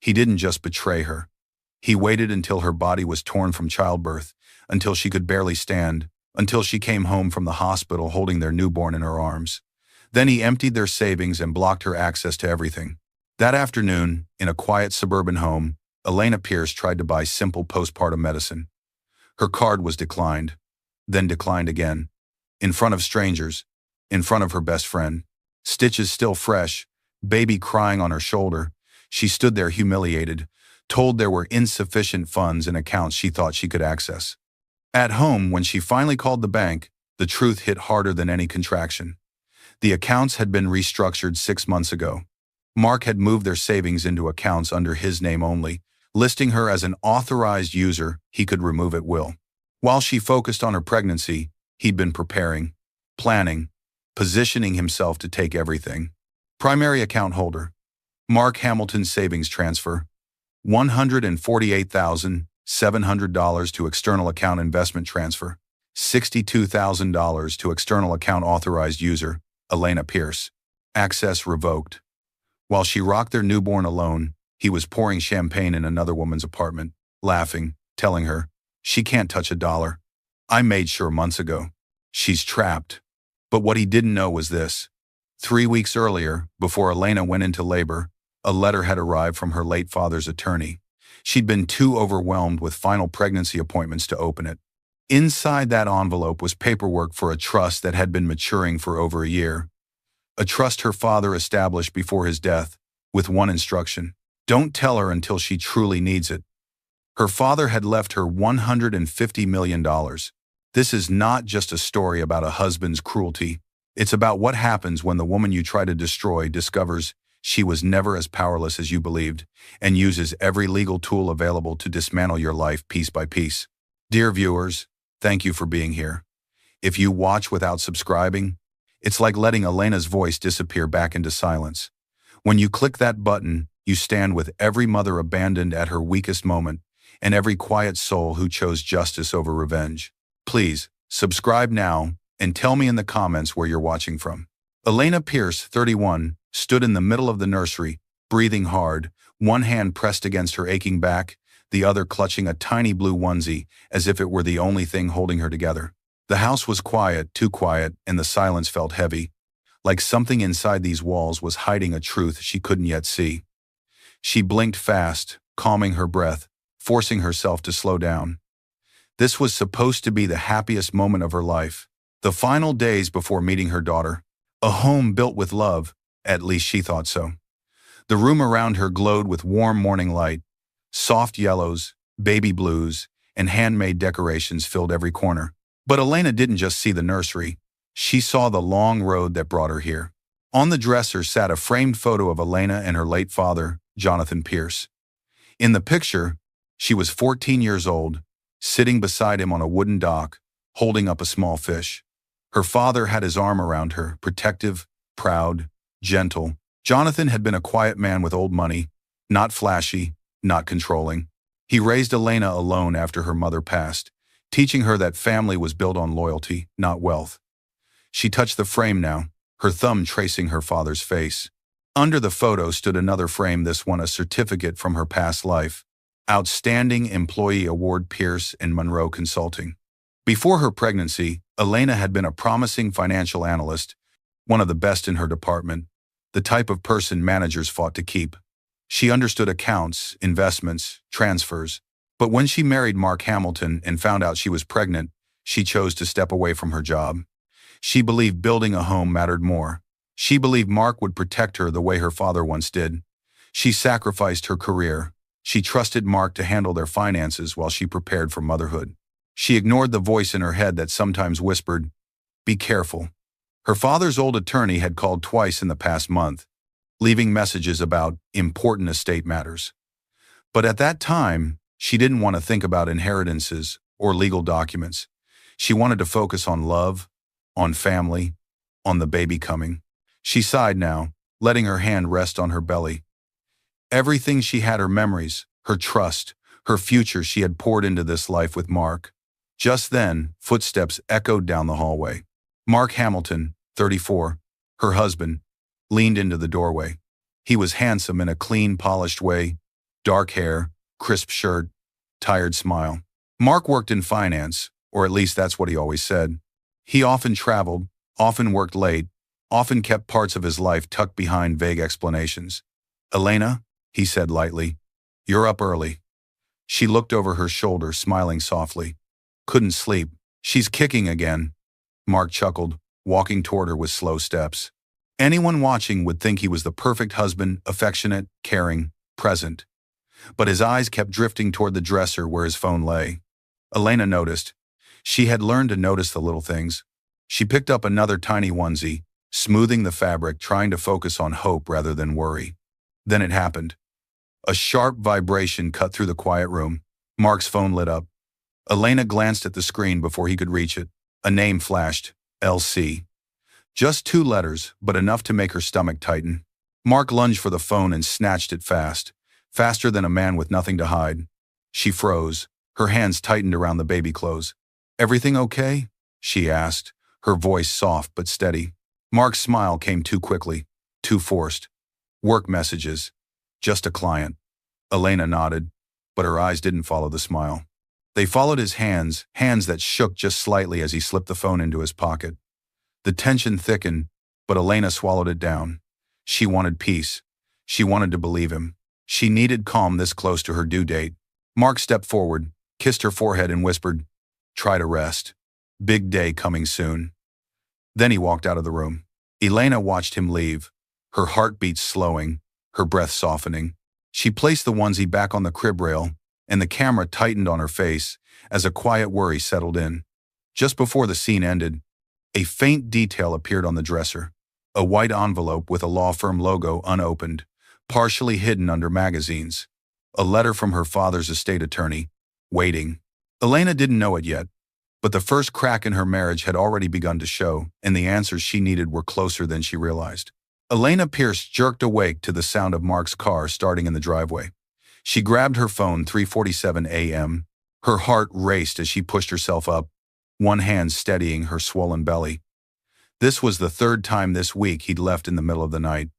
He didn't just betray her. He waited until her body was torn from childbirth, until she could barely stand, until she came home from the hospital holding their newborn in her arms. Then he emptied their savings and blocked her access to everything. That afternoon, in a quiet suburban home, Elena Pierce tried to buy simple postpartum medicine. Her card was declined, then declined again. In front of strangers, in front of her best friend. Stitches still fresh, baby crying on her shoulder. She stood there humiliated, told there were insufficient funds in accounts she thought she could access. At home, when she finally called the bank, the truth hit harder than any contraction. The accounts had been restructured 6 months ago. Mark had moved their savings into accounts under his name only, listing her as an authorized user he could remove at will. While she focused on her pregnancy, he'd been preparing, planning, positioning himself to take everything. Primary account holder: Mark Hamilton Savings Transfer, $148,700 to external account investment transfer, $62,000 to external account authorized user, Elena Pierce. Access revoked. While she rocked their newborn alone, he was pouring champagne in another woman's apartment, laughing, telling her, "She can't touch $1. I made sure months ago. She's trapped." But what he didn't know was this. 3 weeks earlier, before Elena went into labor, a letter had arrived from her late father's attorney. She'd been too overwhelmed with final pregnancy appointments to open it. Inside that envelope was paperwork for a trust that had been maturing for over a year. A trust her father established before his death, with one instruction: don't tell her until she truly needs it. Her father had left her $150 million. This is not just a story about a husband's cruelty. It's about what happens when the woman you try to destroy discovers she was never as powerless as you believed, and uses every legal tool available to dismantle your life piece by piece. Dear viewers, thank you for being here. If you watch without subscribing, it's like letting Elena's voice disappear back into silence. When you click that button, you stand with every mother abandoned at her weakest moment, and every quiet soul who chose justice over revenge. Please, subscribe now, and tell me in the comments where you're watching from. Elena Pierce, 31, stood in the middle of the nursery, breathing hard, one hand pressed against her aching back, the other clutching a tiny blue onesie, as if it were the only thing holding her together. The house was quiet, too quiet, and the silence felt heavy, like something inside these walls was hiding a truth she couldn't yet see. She blinked fast, calming her breath, forcing herself to slow down. This was supposed to be the happiest moment of her life, the final days before meeting her daughter. A home built with love, at least she thought so. The room around her glowed with warm morning light. Soft yellows, baby blues, and handmade decorations filled every corner. But Elena didn't just see the nursery. She saw the long road that brought her here. On the dresser sat a framed photo of Elena and her late father, Jonathan Pierce. In the picture, she was 14 years old, sitting beside him on a wooden dock, holding up a small fish. Her father had his arm around her, protective, proud, gentle. Jonathan had been a quiet man with old money, not flashy, not controlling. He raised Elena alone after her mother passed, teaching her that family was built on loyalty, not wealth. She touched the frame now, her thumb tracing her father's face. Under the photo stood another frame, this one a certificate from her past life. Outstanding Employee Award, Pierce and Monroe Consulting. Before her pregnancy, Elena had been a promising financial analyst, one of the best in her department, the type of person managers fought to keep. She understood accounts, investments, transfers. But when she married Mark Hamilton and found out she was pregnant, she chose to step away from her job. She believed building a home mattered more. She believed Mark would protect her the way her father once did. She sacrificed her career. She trusted Mark to handle their finances while she prepared for motherhood. She ignored the voice in her head that sometimes whispered, "Be careful." Her father's old attorney had called twice in the past month, leaving messages about important estate matters. But at that time, she didn't want to think about inheritances or legal documents. She wanted to focus on love, on family, on the baby coming. She sighed now, letting her hand rest on her belly. Everything she had, her memories, her trust, her future, she had poured into this life with Mark. Just then, footsteps echoed down the hallway. Mark Hamilton, 34, her husband, leaned into the doorway. He was handsome in a clean, polished way, Dark hair, crisp shirt, tired smile. Mark worked in finance, or at least that's what he always said. He often traveled, often worked late, often kept parts of his life tucked behind vague explanations. "Elena," he said lightly, "you're up early." She looked over her shoulder, smiling softly. "Couldn't sleep. She's kicking again." Mark chuckled, walking toward her with slow steps. Anyone watching would think he was the perfect husband, affectionate, caring, present. But his eyes kept drifting toward the dresser where his phone lay. Elena noticed. She had learned to notice the little things. She picked up another tiny onesie, smoothing the fabric, trying to focus on hope rather than worry. Then it happened. A sharp vibration cut through the quiet room. Mark's phone lit up. Elena glanced at the screen before he could reach it. A name flashed, LC. Just 2 letters, but enough to make her stomach tighten. Mark lunged for the phone and snatched it fast, faster than a man with nothing to hide. She froze, her hands tightened around the baby clothes. "Everything okay?" she asked, her voice soft but steady. Mark's smile came too quickly, too forced. "Work messages. Just a client." Elena nodded, but her eyes didn't follow the smile. They followed his hands, hands that shook just slightly as he slipped the phone into his pocket. The tension thickened, but Elena swallowed it down. She wanted peace. She wanted to believe him. She needed calm this close to her due date. Mark stepped forward, kissed her forehead and whispered, "Try to rest. Big day coming soon." Then he walked out of the room. Elena watched him leave, her heartbeat slowing, her breath softening. She placed the onesie back on the crib rail, and the camera tightened on her face as a quiet worry settled in. Just before the scene ended, a faint detail appeared on the dresser. A white envelope with a law firm logo unopened, partially hidden under magazines. A letter from her father's estate attorney, waiting. Elena didn't know it yet, but the first crack in her marriage had already begun to show, and the answers she needed were closer than she realized. Elena Pierce jerked awake to the sound of Mark's car starting in the driveway. She grabbed her phone, 3:47 a.m. Her heart raced as she pushed herself up, one hand steadying her swollen belly. This was the 3rd time this week he'd left in the middle of the night.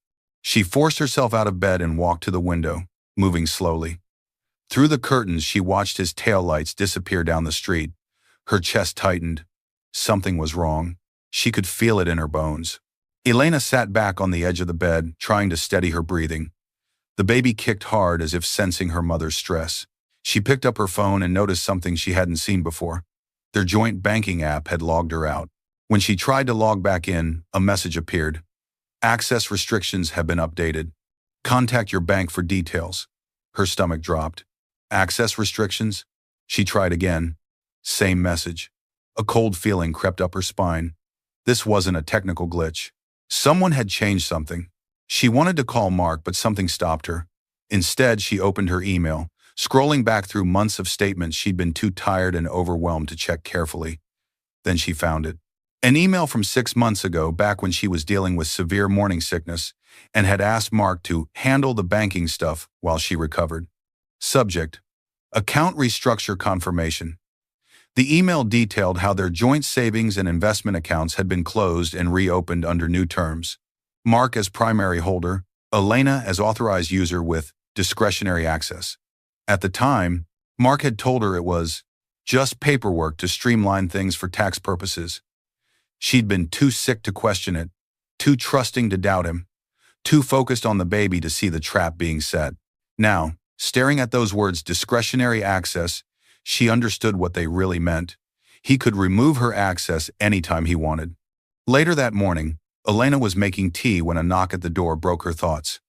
She forced herself out of bed and walked to the window, moving slowly. Through the curtains, she watched his taillights disappear down the street. Her chest tightened. Something was wrong. She could feel it in her bones. Elena sat back on the edge of the bed, trying to steady her breathing. The baby kicked hard as if sensing her mother's stress. She picked up her phone and noticed something she hadn't seen before. Their joint banking app had logged her out. When she tried to log back in, a message appeared. "Access restrictions have been updated. Contact your bank for details." Her stomach dropped. "Access restrictions?" She tried again. Same message. A cold feeling crept up her spine. This wasn't a technical glitch. Someone had changed something. She wanted to call Mark, but something stopped her. Instead, she opened her email, scrolling back through months of statements she'd been too tired and overwhelmed to check carefully. Then she found it. An email from 6 months ago, back when she was dealing with severe morning sickness, and had asked Mark to handle the banking stuff while she recovered. Subject: Account restructure confirmation. The email detailed how their joint savings and investment accounts had been closed and reopened under new terms. Mark as primary holder, Elena as authorized user with discretionary access. At the time, Mark had told her it was just paperwork to streamline things for tax purposes. She'd been too sick to question it, too trusting to doubt him, too focused on the baby to see the trap being set. Now, staring at those words discretionary access, she understood what they really meant. He could remove her access anytime he wanted. Later that morning, Elena was making tea when a knock at the door broke her thoughts.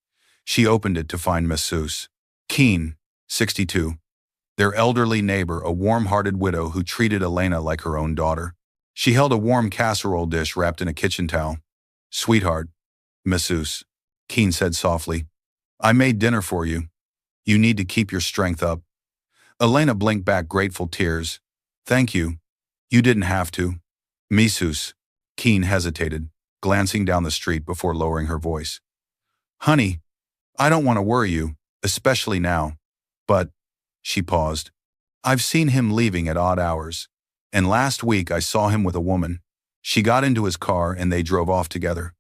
She opened it to find Mistress Keen, 62. Their elderly neighbor, a warm-hearted widow who treated Elena like her own daughter. She held a warm casserole dish wrapped in a kitchen towel. "Sweetheart," Mistress Keen said softly, "I made dinner for you. You need to keep your strength up." Elena blinked back grateful tears. "Thank you. You didn't have to." "Mistress," Keen hesitated, glancing down the street before lowering her voice. "Honey, I don't want to worry you, especially now. But," she paused, "I've seen him leaving at odd hours. And last week I saw him with a woman. She got into his car and they drove off together."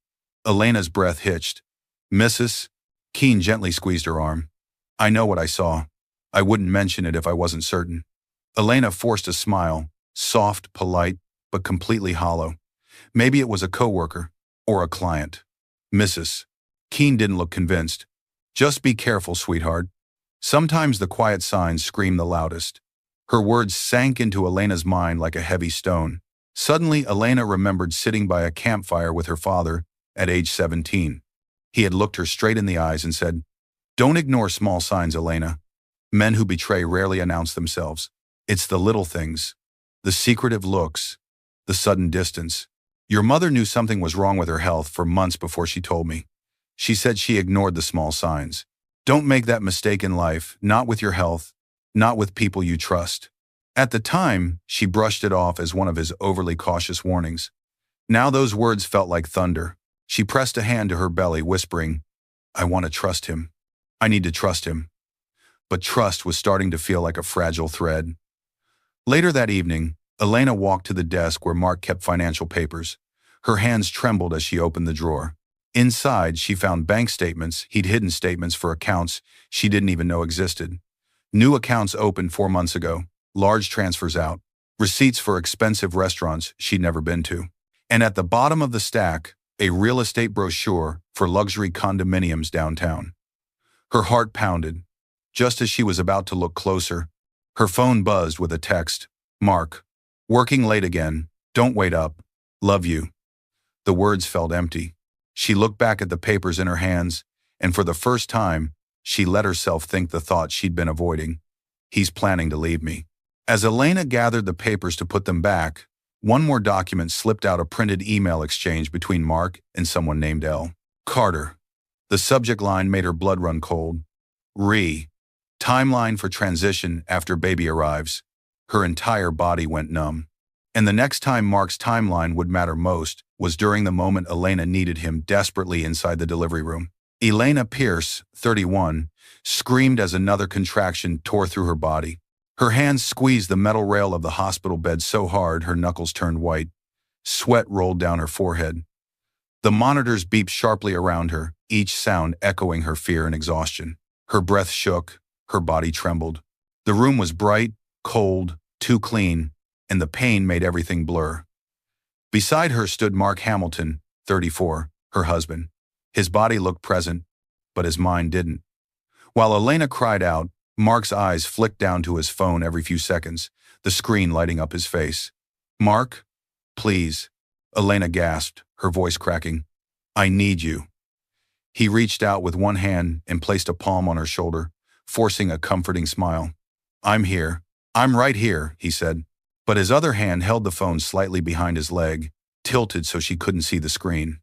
Elena's breath hitched. "Mrs." Keen gently squeezed her arm. I know what I saw. I wouldn't mention it if I wasn't certain. Elena forced a smile, soft, polite, but completely hollow. Maybe it was a coworker or a client. Mrs. Keene didn't look convinced. Just be careful, sweetheart. Sometimes the quiet signs scream the loudest. Her words sank into Elena's mind like a heavy stone. Suddenly, Elena remembered sitting by a campfire with her father at age 17. He had looked her straight in the eyes and said, "Don't ignore small signs, Elena. Men who betray rarely announce themselves. It's the little things, the secretive looks, the sudden distance. Your mother knew something was wrong with her health for months before she told me. She said she ignored the small signs. Don't make that mistake in life, not with your health, not with people you trust." At the time, she brushed it off as one of his overly cautious warnings. Now those words felt like thunder. She pressed a hand to her belly, whispering, "I want to trust him. I need to trust him." But trust was starting to feel like a fragile thread. Later that evening, Elena walked to the desk where Mark kept financial papers. Her hands trembled as she opened the drawer. Inside, she found bank statements. He'd hidden statements for accounts she didn't even know existed. New accounts opened 4 months ago, large transfers out, receipts for expensive restaurants she'd never been to. And at the bottom of the stack, a real estate brochure for luxury condominiums downtown. Her heart pounded. Just as she was about to look closer, her phone buzzed with a text. "Mark, working late again. Don't wait up. Love you." The words felt empty. She looked back at the papers in her hands, and for the first time, she let herself think the thought she'd been avoiding. He's planning to leave me. As Elena gathered the papers to put them back, one more document slipped out, a printed email exchange between Mark and someone named L. Carter. The subject line made her blood run cold. Timeline for transition after baby arrives. Her entire body went numb. And the next time Mark's timeline would matter most was during the moment Elena needed him desperately inside the delivery room. Elena Pierce, 31, screamed as another contraction tore through her body. Her hands squeezed the metal rail of the hospital bed so hard her knuckles turned white. Sweat rolled down her forehead. The monitors beeped sharply around her, each sound echoing her fear and exhaustion. Her breath shook, her body trembled. The room was bright, cold, too clean, and the pain made everything blur. Beside her stood Mark Hamilton, 34, her husband. His body looked present, but his mind didn't. While Elena cried out, Mark's eyes flicked down to his phone every few seconds, the screen lighting up his face. "Mark, please," Elena gasped, her voice cracking. "I need you." He reached out with one hand and placed a palm on her shoulder, forcing a comforting smile. "I'm here. I'm right here," he said. But his other hand held the phone slightly behind his leg, tilted so she couldn't see the screen.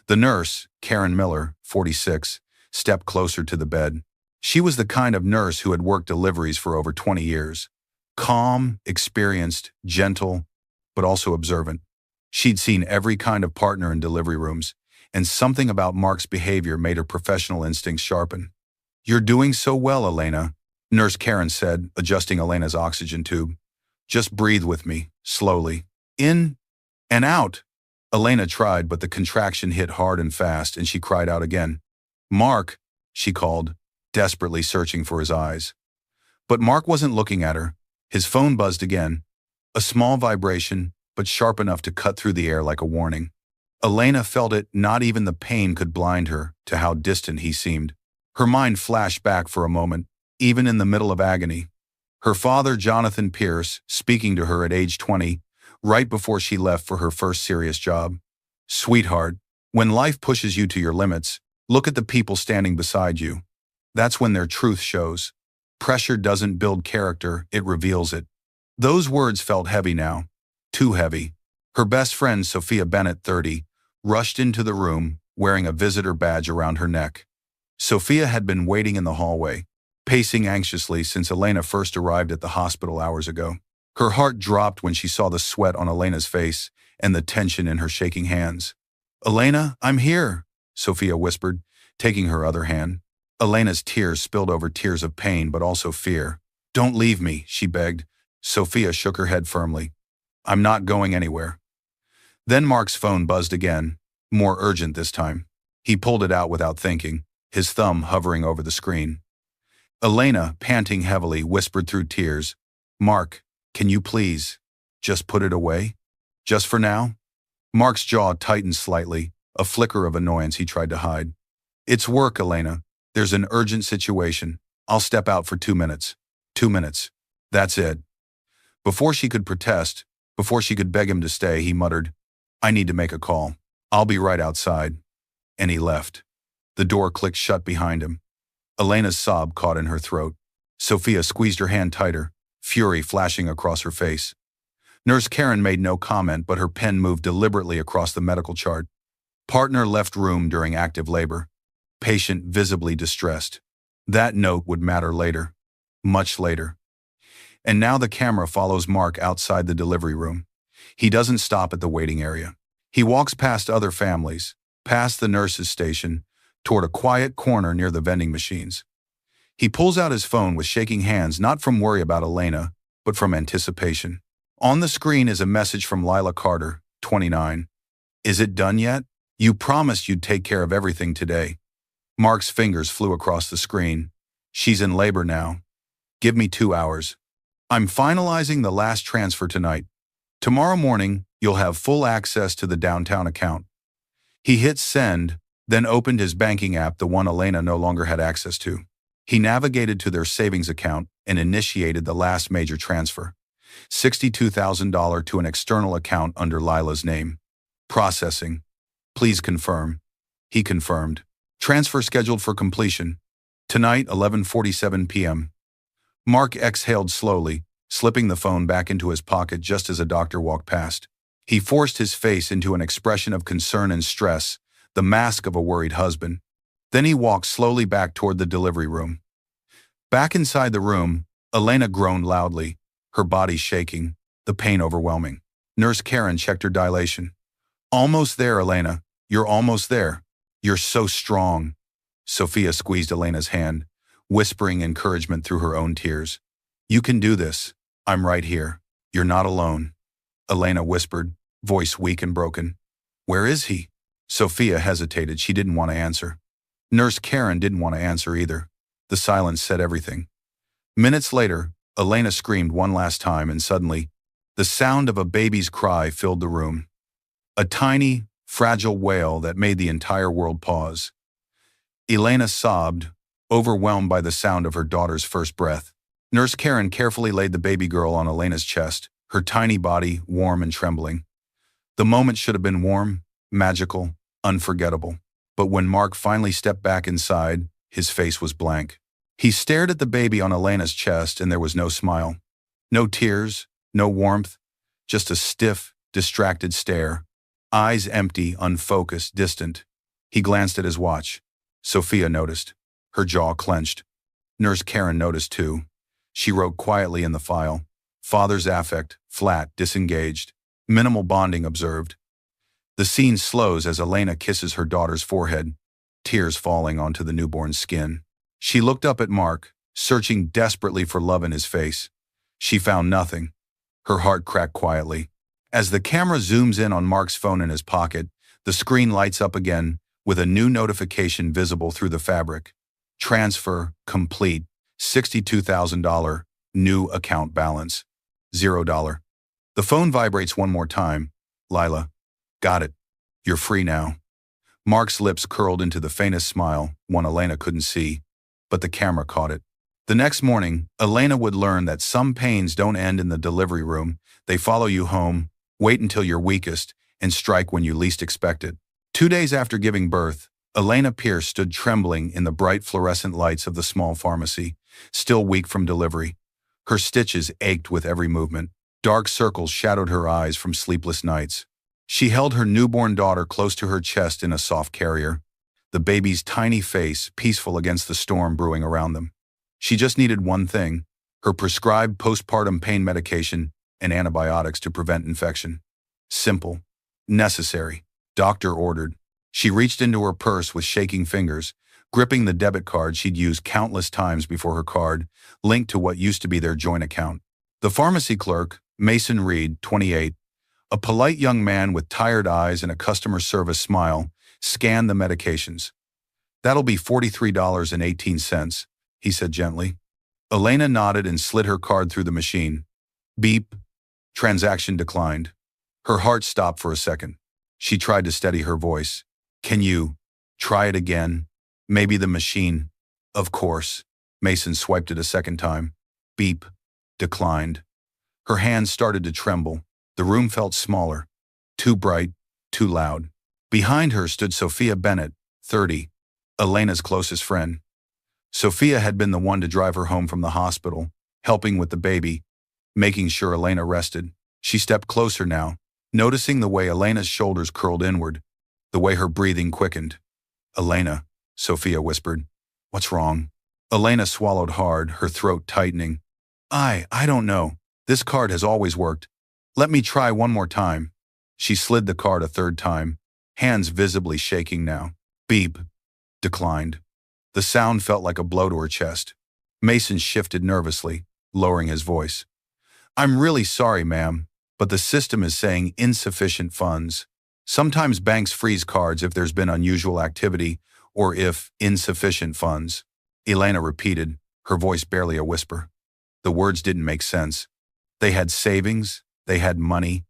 The nurse, Karen Miller, 46, stepped closer to the bed. She was the kind of nurse who had worked deliveries for over 20 years. Calm, experienced, gentle, but also observant. She'd seen every kind of partner in delivery rooms, and something about Mark's behavior made her professional instincts sharpen. "You're doing so well, Elena," Nurse Karen said, adjusting Elena's oxygen tube. "Just breathe with me, slowly. In and out." Elena tried, but the contraction hit hard and fast, and she cried out again. "Mark," she called, desperately searching for his eyes. But Mark wasn't looking at her. His phone buzzed again. A small vibration, but sharp enough to cut through the air like a warning. Elena felt it. Not even the pain could blind her to how distant he seemed. Her mind flashed back for a moment, even in the middle of agony. Her father, Jonathan Pierce, speaking to her at age 20, right before she left for her first serious job. "Sweetheart, when life pushes you to your limits, look at the people standing beside you. That's when their truth shows. Pressure doesn't build character, it reveals it." Those words felt heavy now. Too heavy. Her best friend, Sophia Bennett, 30, rushed into the room, wearing a visitor badge around her neck. Sophia had been waiting in the hallway, pacing anxiously since Elena first arrived at the hospital hours ago. Her heart dropped when she saw the sweat on Elena's face and the tension in her shaking hands. "Elena, I'm here," Sophia whispered, taking her other hand. Elena's tears spilled over, tears of pain but also fear. "Don't leave me," she begged. Sophia shook her head firmly. "I'm not going anywhere." Then Mark's phone buzzed again, more urgent this time. He pulled it out without thinking, his thumb hovering over the screen. Elena, panting heavily, whispered through tears, "Mark, can you please just put it away? Just for now?" Mark's jaw tightened slightly, a flicker of annoyance he tried to hide. "It's work, Elena. There's an urgent situation. I'll step out for 2 minutes. 2 minutes. That's it." Before she could protest, before she could beg him to stay, he muttered, "I need to make a call. I'll be right outside." And he left. The door clicked shut behind him. Elena's sob caught in her throat. Sophia squeezed her hand tighter, fury flashing across her face. Nurse Karen made no comment, but her pen moved deliberately across the medical chart. Partner left room during active labor. Patient visibly distressed. That note would matter later. Much later. And now the camera follows Mark outside the delivery room. He doesn't stop at the waiting area. He walks past other families, past the nurse's station, toward a quiet corner near the vending machines. He pulls out his phone with shaking hands, not from worry about Elena, but from anticipation. On the screen is a message from Lila Carter, 29. "Is it done yet? You promised you'd take care of everything today." Mark's fingers flew across the screen. "She's in labor now. Give me 2 hours. I'm finalizing the last transfer tonight. Tomorrow morning, you'll have full access to the downtown account." He hit send, then opened his banking app, the one Elena no longer had access to. He navigated to their savings account and initiated the last major transfer. $62,000 to an external account under Lila's name. Processing. "Please confirm." He confirmed. Transfer scheduled for completion. Tonight, 11:47 p.m. Mark exhaled slowly, slipping the phone back into his pocket just as a doctor walked past. He forced his face into an expression of concern and stress, the mask of a worried husband. Then he walked slowly back toward the delivery room. Back inside the room, Elena groaned loudly, her body shaking, the pain overwhelming. Nurse Karen checked her dilation. "Almost there, Elena. You're almost there. You're so strong." Sophia squeezed Elena's hand, whispering encouragement through her own tears. "You can do this. I'm right here. You're not alone." Elena whispered, voice weak and broken. "Where is he?" Sophia hesitated. She didn't want to answer. Nurse Karen didn't want to answer either. The silence said everything. Minutes later, Elena screamed one last time, and suddenly, the sound of a baby's cry filled the room. A tiny, fragile wail that made the entire world pause. Elena sobbed, overwhelmed by the sound of her daughter's first breath. Nurse Karen carefully laid the baby girl on Elena's chest, her tiny body warm and trembling. The moment should have been warm, magical, unforgettable. But when Mark finally stepped back inside, his face was blank. He stared at the baby on Elena's chest, and there was no smile. No tears, no warmth, just a stiff, distracted stare. Eyes empty, unfocused, distant. He glanced at his watch. Sophia noticed. Her jaw clenched. Nurse Karen noticed too. She wrote quietly in the file, "Father's affect, flat, disengaged. Minimal bonding observed." The scene slows as Elena kisses her daughter's forehead, tears falling onto the newborn's skin. She looked up at Mark, searching desperately for love in his face. She found nothing. Her heart cracked quietly. As the camera zooms in on Mark's phone in his pocket, the screen lights up again, with a new notification visible through the fabric. Transfer complete. $62,000. New account balance. $0. The phone vibrates one more time. "Lila. Got it. You're free now." Mark's lips curled into the faintest smile, one Elena couldn't see, but the camera caught it. The next morning, Elena would learn that some pains don't end in the delivery room. They follow you home, wait until you're weakest, and strike when you least expect it. 2 days after giving birth, Elena Pierce stood trembling in the bright fluorescent lights of the small pharmacy, still weak from delivery. Her stitches ached with every movement. Dark circles shadowed her eyes from sleepless nights. She held her newborn daughter close to her chest in a soft carrier, the baby's tiny face peaceful against the storm brewing around them. She just needed one thing, her prescribed postpartum pain medication and antibiotics to prevent infection. Simple. Necessary. Doctor ordered. She reached into her purse with shaking fingers, gripping the debit card she'd used countless times before her card, linked to what used to be their joint account. The pharmacy clerk, Mason Reed, 28, a polite young man with tired eyes and a customer service smile, scanned the medications. "That'll be $43.18, he said gently. Elena nodded and slid her card through the machine. Beep. Transaction declined. Her heart stopped for a second. She tried to steady her voice. Can you try it again? Maybe the machine. Of course. Mason swiped it a second time. Beep. Declined. Her hands started to tremble. The room felt smaller. Too bright, too loud. Behind her stood Sophia Bennett, 30, Elena's closest friend. Sophia had been the one to drive her home from the hospital, helping with the baby, making sure Elena rested. She stepped closer now, noticing the way Elena's shoulders curled inward, the way her breathing quickened. Elena, Sophia whispered. What's wrong? Elena swallowed hard, her throat tightening. I don't know. This card has always worked. Let me try one more time. She slid the card a third time, hands visibly shaking now. Beep. Declined. The sound felt like a blow to her chest. Mason shifted nervously, lowering his voice. I'm really sorry, ma'am, but the system is saying insufficient funds. Sometimes banks freeze cards if there's been unusual activity or if insufficient funds. Elena repeated, her voice barely a whisper. The words didn't make sense. They had savings, they had money.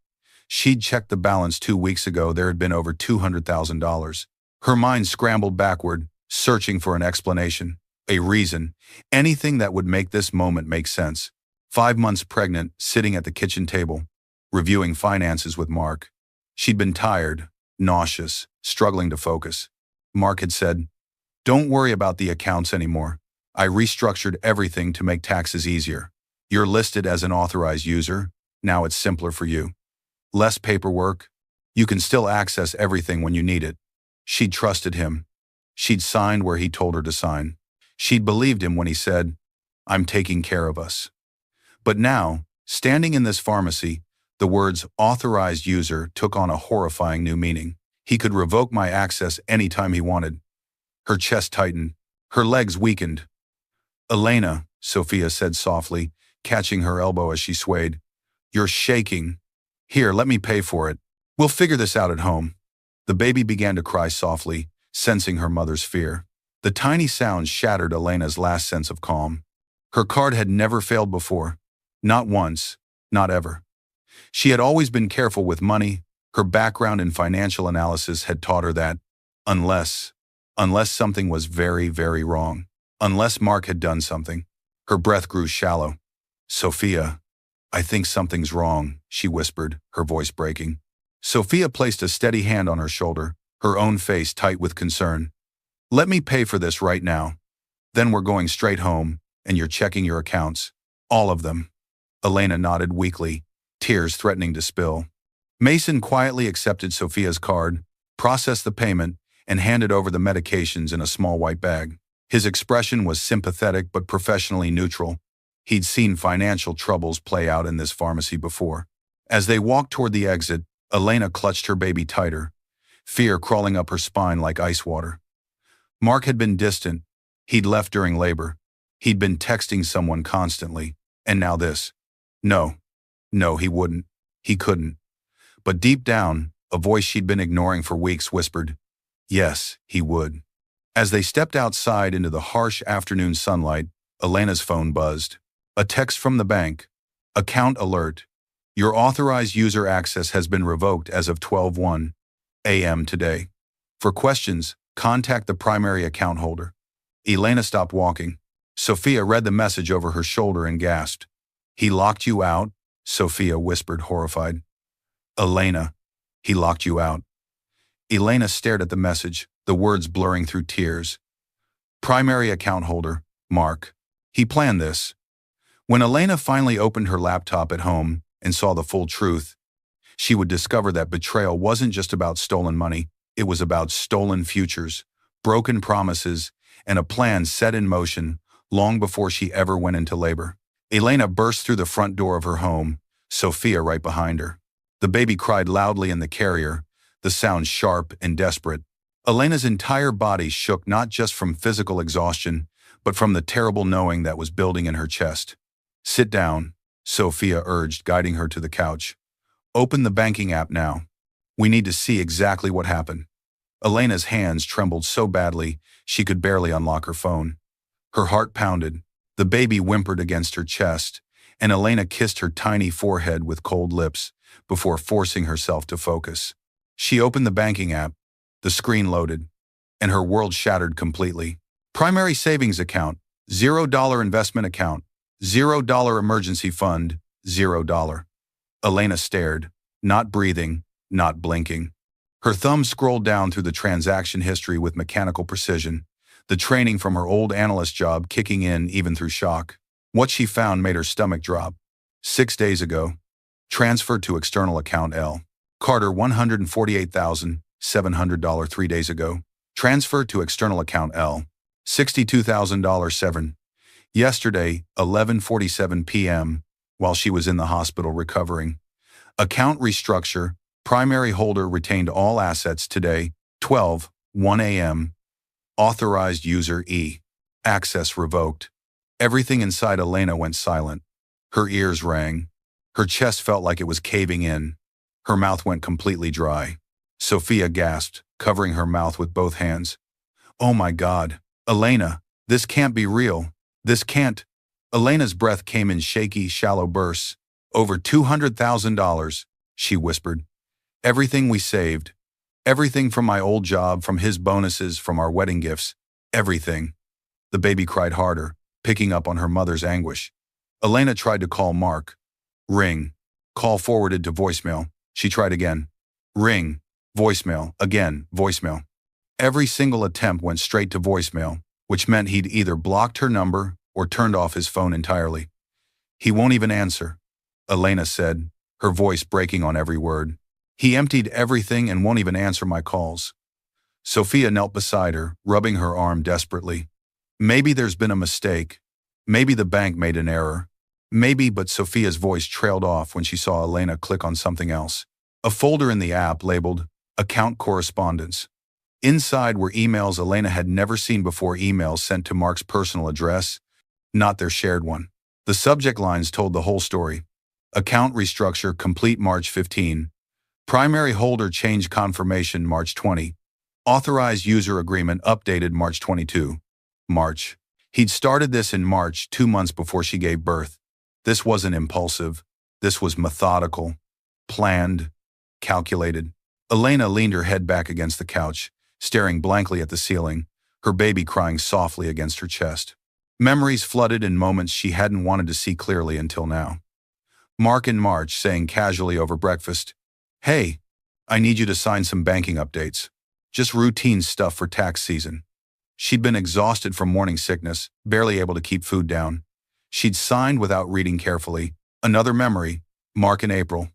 She'd checked the balance 2 weeks ago. There had been over $200,000. Her mind scrambled backward, searching for an explanation, a reason, anything that would make this moment make sense. 5 months pregnant, sitting at the kitchen table, reviewing finances with Mark. She'd been tired, nauseous, struggling to focus. Mark had said, "Don't worry about the accounts anymore. I restructured everything to make taxes easier. You're listed as an authorized user. Now it's simpler for you. Less paperwork. You can still access everything when you need it." She'd trusted him. She'd signed where he told her to sign. She'd believed him when he said, "I'm taking care of us." But now, standing in this pharmacy, the words authorized user took on a horrifying new meaning. He could revoke my access anytime he wanted. Her chest tightened. Her legs weakened. Elena, Sophia said softly, catching her elbow as she swayed. You're shaking. Here, let me pay for it. We'll figure this out at home. The baby began to cry softly, sensing her mother's fear. The tiny sound shattered Elena's last sense of calm. Her card had never failed before. Not once, not ever. She had always been careful with money. Her background in financial analysis had taught her that, unless something was very, very wrong, unless Mark had done something. Her breath grew shallow. Sophia, I think something's wrong, she whispered, her voice breaking. Sophia placed a steady hand on her shoulder, her own face tight with concern. Let me pay for this right now. Then we're going straight home, and you're checking your accounts. All of them. Elena nodded weakly, tears threatening to spill. Mason quietly accepted Sophia's card, processed the payment, and handed over the medications in a small white bag. His expression was sympathetic but professionally neutral. He'd seen financial troubles play out in this pharmacy before. As they walked toward the exit, Elena clutched her baby tighter, fear crawling up her spine like ice water. Mark had been distant. He'd left during labor. He'd been texting someone constantly. And now this. No, he wouldn't. He couldn't. But deep down, a voice she'd been ignoring for weeks whispered, yes, he would. As they stepped outside into the harsh afternoon sunlight, Elena's phone buzzed. A text from the bank. Account alert. Your authorized user access has been revoked as of 12:01 a.m. today. For questions, contact the primary account holder. Elena stopped walking. Sophia read the message over her shoulder and gasped. He locked you out? Sophia whispered, horrified. Elena, he locked you out. Elena stared at the message, the words blurring through tears. Primary account holder, Mark. He planned this. When Elena finally opened her laptop at home and saw the full truth, she would discover that betrayal wasn't just about stolen money, it was about stolen futures, broken promises, and a plan set in motion long before she ever went into labor. Elena burst through the front door of her home, Sophia right behind her. The baby cried loudly in the carrier, the sound sharp and desperate. Elena's entire body shook not just from physical exhaustion, but from the terrible knowing that was building in her chest. Sit down, Sophia urged, guiding her to the couch. Open the banking app now. We need to see exactly what happened. Elena's hands trembled so badly she could barely unlock her phone. Her heart pounded. The baby whimpered against her chest, and Elena kissed her tiny forehead with cold lips before forcing herself to focus. She opened the banking app, the screen loaded, and her world shattered completely. Primary savings account, $0 investment account, $0 emergency fund, $0. Elena stared, not breathing, not blinking. Her thumb scrolled down through the transaction history with mechanical precision, the training from her old analyst job kicking in even through shock. What she found made her stomach drop. 6 days ago, transferred to external account L. Carter $148,700 3 days ago. Transferred to external account L. $62,000 7. Yesterday, 11:47 p.m., while she was in the hospital recovering. Account restructure. Primary holder retained all assets today, 12:01 a.m. Authorized user E. Access revoked. Everything inside Elena went silent. Her ears rang. Her chest felt like it was caving in. Her mouth went completely dry. Sophia gasped, covering her mouth with both hands. "Oh my God, Elena, this can't be real. This can't." Elena's breath came in shaky, shallow bursts. "Over $200,000, she whispered. "Everything we saved. Everything from my old job, from his bonuses, from our wedding gifts. Everything." The baby cried harder, picking up on her mother's anguish. Elena tried to call Mark. Ring. Call forwarded to voicemail. She tried again. Ring. Voicemail. Again, voicemail. Every single attempt went straight to voicemail, which meant he'd either blocked her number or turned off his phone entirely. "He won't even answer," Elena said, her voice breaking on every word. "He emptied everything and won't even answer my calls." Sophia knelt beside her, rubbing her arm desperately. "Maybe there's been a mistake. Maybe the bank made an error. Maybe," but Sophia's voice trailed off when she saw Elena click on something else. A folder in the app labeled Account Correspondence. Inside were emails Elena had never seen before, emails sent to Mark's personal address, not their shared one. The subject lines told the whole story. Account restructure complete March 15. Primary holder change confirmation March 20. Authorized user agreement updated March 22. March. He'd started this in March, 2 months before she gave birth. This wasn't impulsive. This was methodical, planned, calculated. Elena leaned her head back against the couch, staring blankly at the ceiling, her baby crying softly against her chest. Memories flooded in moments she hadn't wanted to see clearly until now. Mark in March saying casually over breakfast, "Hey, I need you to sign some banking updates. Just routine stuff for tax season." She'd been exhausted from morning sickness, barely able to keep food down. She'd signed without reading carefully. Another memory, Mark in April.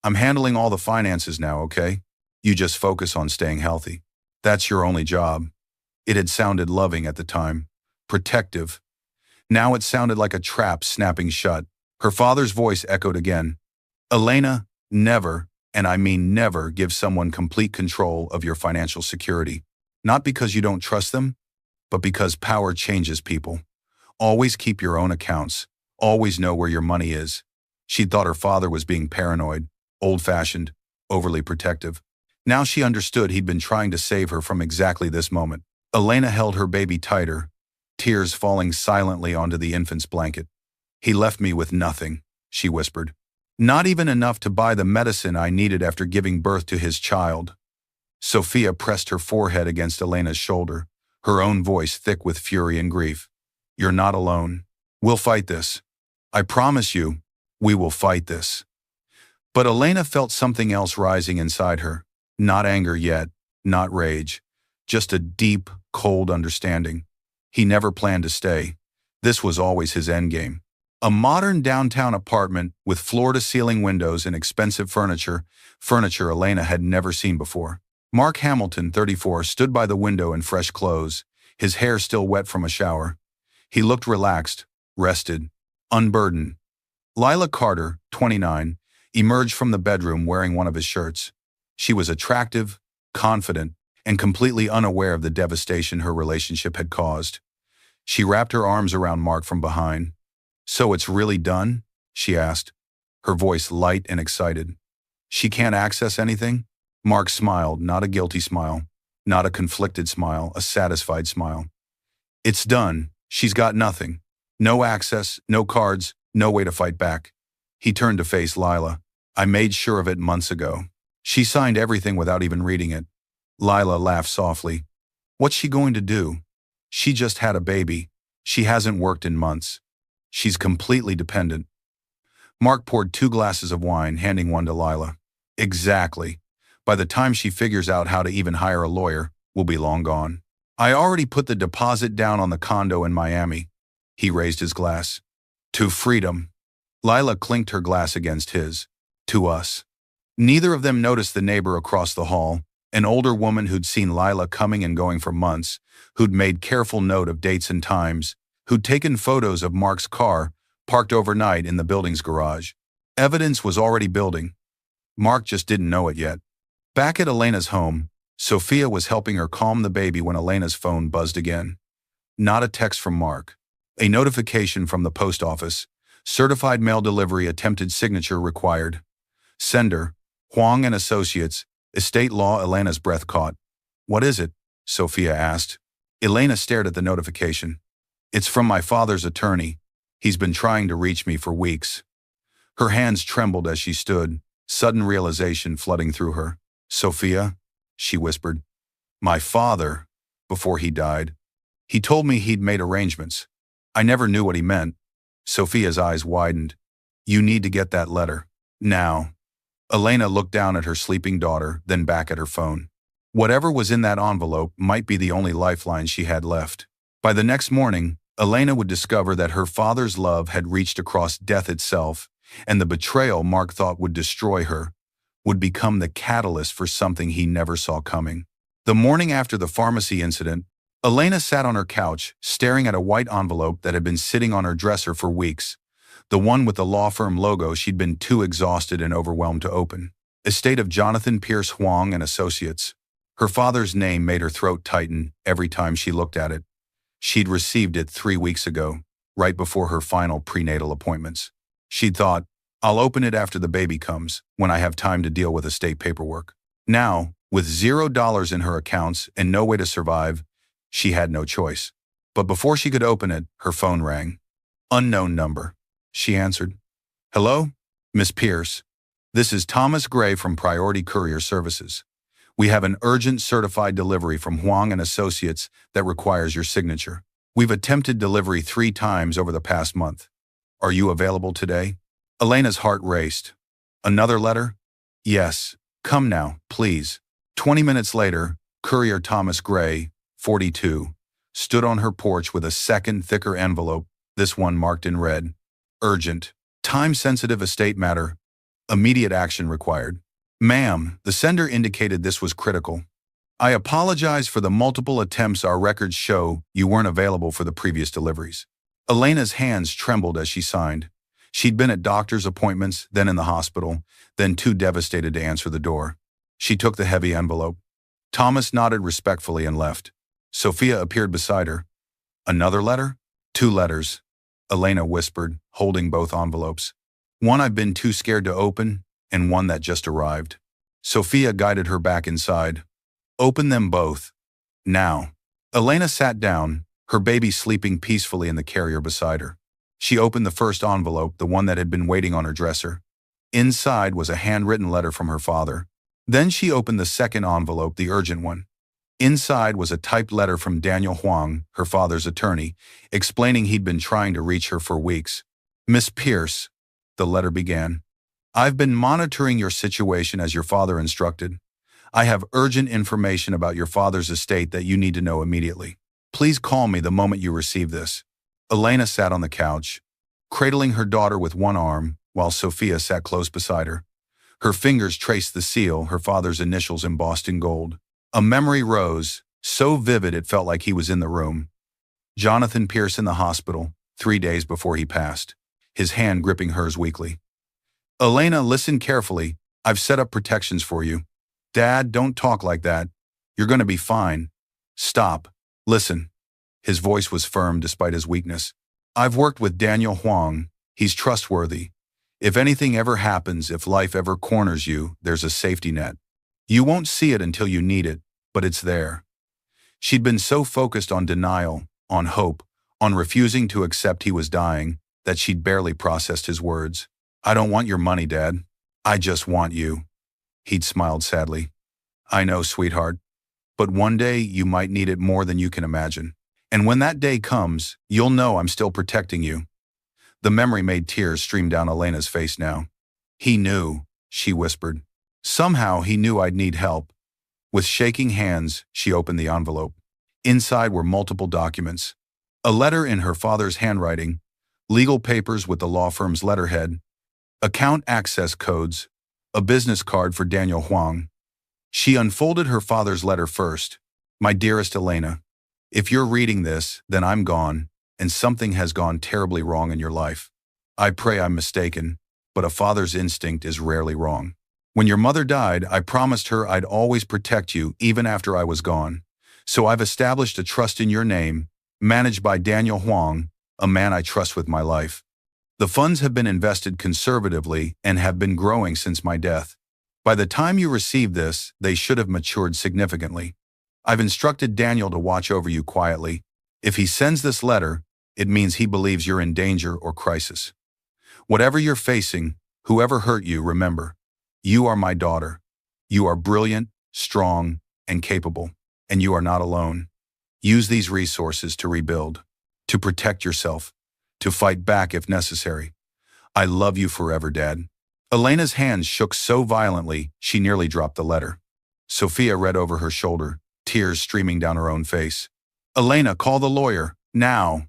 "I'm handling all the finances now, okay? You just focus on staying healthy. That's your only job." It had sounded loving at the time, protective. Now it sounded like a trap snapping shut. Her father's voice echoed again. "Elena, never, and I mean never, give someone complete control of your financial security. Not because you don't trust them, but because power changes people. Always keep your own accounts. Always know where your money is." She'd thought her father was being paranoid, old-fashioned, overly protective. Now she understood he'd been trying to save her from exactly this moment. Elena held her baby tighter, tears falling silently onto the infant's blanket. "He left me with nothing," she whispered. "Not even enough to buy the medicine I needed after giving birth to his child." Sophia pressed her forehead against Elena's shoulder, her own voice thick with fury and grief. "You're not alone. We'll fight this. I promise you, we will fight this." But Elena felt something else rising inside her. Not anger yet, not rage, just a deep, cold understanding. He never planned to stay. This was always his endgame. A modern downtown apartment with floor-to-ceiling windows and expensive furniture Elena had never seen before. Mark Hamilton, 34, stood by the window in fresh clothes, his hair still wet from a shower. He looked relaxed, rested, unburdened. Lila Carter, 29, emerged from the bedroom wearing one of his shirts. She was attractive, confident, and completely unaware of the devastation her relationship had caused. She wrapped her arms around Mark from behind. "So it's really done?" she asked, her voice light and excited. "She can't access anything?" Mark smiled, not a guilty smile, not a conflicted smile, a satisfied smile. "It's done. She's got nothing. No access, no cards, no way to fight back. He turned to face Lila. I made sure of it months ago. She signed everything without even reading it. Lila laughed softly. What's she going to do? She just had a baby. She hasn't worked in months. She's completely dependent. Mark poured 2 glasses of wine, handing one to Lila. Exactly. By the time she figures out how to even hire a lawyer, we'll be long gone. I already put the deposit down on the condo in Miami. He raised his glass. To freedom. Lila clinked her glass against his. To us. Neither of them noticed the neighbor across the hall, an older woman who'd seen Lila coming and going for months, who'd made careful note of dates and times, who'd taken photos of Mark's car, parked overnight in the building's garage. Evidence was already building. Mark just didn't know it yet. Back at Elena's home, Sophia was helping her calm the baby when Elena's phone buzzed again. Not a text from Mark. A notification from the post office. Certified mail delivery attempted signature required. Sender, Huang and Associates, Estate Law. Elena's breath caught. What is it? Sophia asked. Elena stared at the notification. It's from my father's attorney. He's been trying to reach me for weeks. Her hands trembled as she stood, sudden realization flooding through her. Sophia, she whispered. My father, before he died. He told me he'd made arrangements. I never knew what he meant. Sophia's eyes widened. You need to get that letter. Now. Elena looked down at her sleeping daughter, then back at her phone. Whatever was in that envelope might be the only lifeline she had left. By the next morning, Elena would discover that her father's love had reached across death itself, and the betrayal Mark thought would destroy her would become the catalyst for something he never saw coming. The morning after the pharmacy incident, Elena sat on her couch, staring at a white envelope that had been sitting on her dresser for weeks, the one with the law firm logo she'd been too exhausted and overwhelmed to open. Estate of Jonathan Pierce Huang and Associates. Her father's name made her throat tighten every time she looked at it. She'd received it 3 weeks ago, right before her final prenatal appointments. She'd thought, I'll open it after the baby comes, when I have time to deal with estate paperwork. Now, with $0 in her accounts and no way to survive, she had no choice. But before she could open it, her phone rang. Unknown number. She answered. Hello? Miss Pierce. This is Thomas Gray from Priority Courier Services. We have an urgent certified delivery from Huang and Associates that requires your signature. We've attempted delivery 3 times over the past month. Are you available today? Elena's heart raced. Another letter? Yes. Come now, please. 20 minutes later, Courier Thomas Gray, 42, stood on her porch with a second, thicker envelope, this one marked in red. Urgent. Time-sensitive estate matter. Immediate action required. Ma'am, the sender indicated this was critical. I apologize for the multiple attempts our records show you weren't available for the previous deliveries. Elena's hands trembled as she signed. She'd been at doctor's appointments, then in the hospital, then too devastated to answer the door. She took the heavy envelope. Thomas nodded respectfully and left. Sophia appeared beside her. Another letter? 2 letters. Elena whispered, holding both envelopes. One I've been too scared to open, and one that just arrived. Sophia guided her back inside. Open them both. Now. Elena sat down, her baby sleeping peacefully in the carrier beside her. She opened the first envelope, the one that had been waiting on her dresser. Inside was a handwritten letter from her father. Then she opened the second envelope, the urgent one. Inside was a typed letter from Daniel Huang, her father's attorney, explaining he'd been trying to reach her for weeks. Miss Pierce, the letter began, I've been monitoring your situation as your father instructed. I have urgent information about your father's estate that you need to know immediately. Please call me the moment you receive this. Elena sat on the couch, cradling her daughter with one arm, while Sophia sat close beside her. Her fingers traced the seal, her father's initials embossed in gold. A memory rose, so vivid it felt like he was in the room. Jonathan Pierce in the hospital, 3 days before he passed, his hand gripping hers weakly. Elena, listen carefully. I've set up protections for you. Dad, don't talk like that. You're going to be fine. Stop. Listen. His voice was firm despite his weakness. I've worked with Daniel Huang. He's trustworthy. If anything ever happens, if life ever corners you, there's a safety net. You won't see it until you need it, but it's there. She'd been so focused on denial, on hope, on refusing to accept he was dying, that she'd barely processed his words. "I don't want your money, Dad. I just want you." He'd smiled sadly. "I know, sweetheart. But one day you might need it more than you can imagine. And when that day comes, you'll know I'm still protecting you." The memory made tears stream down Elena's face now. "He knew," she whispered. "Somehow he knew I'd need help." With shaking hands, she opened the envelope. Inside were multiple documents. A letter in her father's handwriting, legal papers with the law firm's letterhead, account access codes, a business card for Daniel Huang. She unfolded her father's letter first. "My dearest Elena, if you're reading this, then I'm gone, and something has gone terribly wrong in your life. I pray I'm mistaken, but a father's instinct is rarely wrong. When your mother died, I promised her I'd always protect you even after I was gone. So I've established a trust in your name, managed by Daniel Huang, a man I trust with my life. The funds have been invested conservatively and have been growing since my death. By the time you receive this, they should have matured significantly. I've instructed Daniel to watch over you quietly. If he sends this letter, it means he believes you're in danger or crisis. Whatever you're facing, whoever hurt you, remember, you are my daughter. You are brilliant, strong, and capable, and you are not alone. Use these resources to rebuild, to protect yourself, to fight back if necessary. I love you forever, Dad." Elena's hands shook so violently she nearly dropped the letter. Sophia read over her shoulder, tears streaming down her own face. "Elena, call the lawyer, now."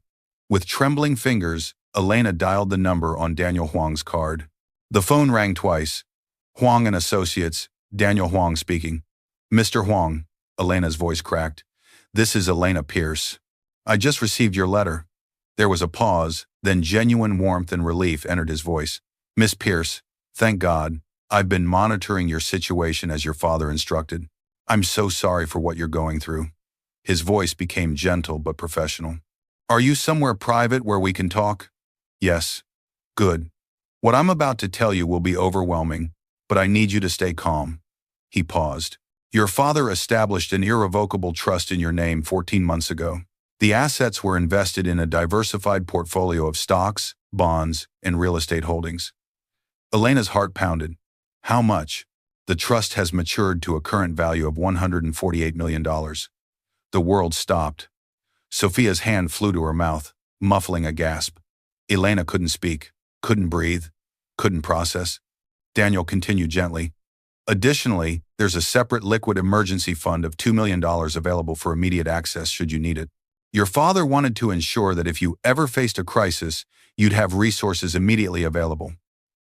With trembling fingers, Elena dialed the number on Daniel Huang's card. The phone rang twice. "Huang and Associates, Daniel Huang speaking." "Mr. Huang," Elena's voice cracked. "This is Elena Pierce. I just received your letter." There was a pause, then genuine warmth and relief entered his voice. "Miss Pierce, thank God. I've been monitoring your situation as your father instructed. I'm so sorry for what you're going through." His voice became gentle but professional. "Are you somewhere private where we can talk?" "Yes." "Good. What I'm about to tell you will be overwhelming, but I need you to stay calm." He paused. "Your father established an irrevocable trust in your name 14 months ago. The assets were invested in a diversified portfolio of stocks, bonds, and real estate holdings." Elena's heart pounded. "How much?" "The trust has matured to a current value of $148 million. The world stopped. Sophia's hand flew to her mouth, muffling a gasp. Elena couldn't speak, couldn't breathe, couldn't process. Daniel continued gently. "Additionally, there's a separate liquid emergency fund of $2 million available for immediate access should you need it. Your father wanted to ensure that if you ever faced a crisis, you'd have resources immediately available."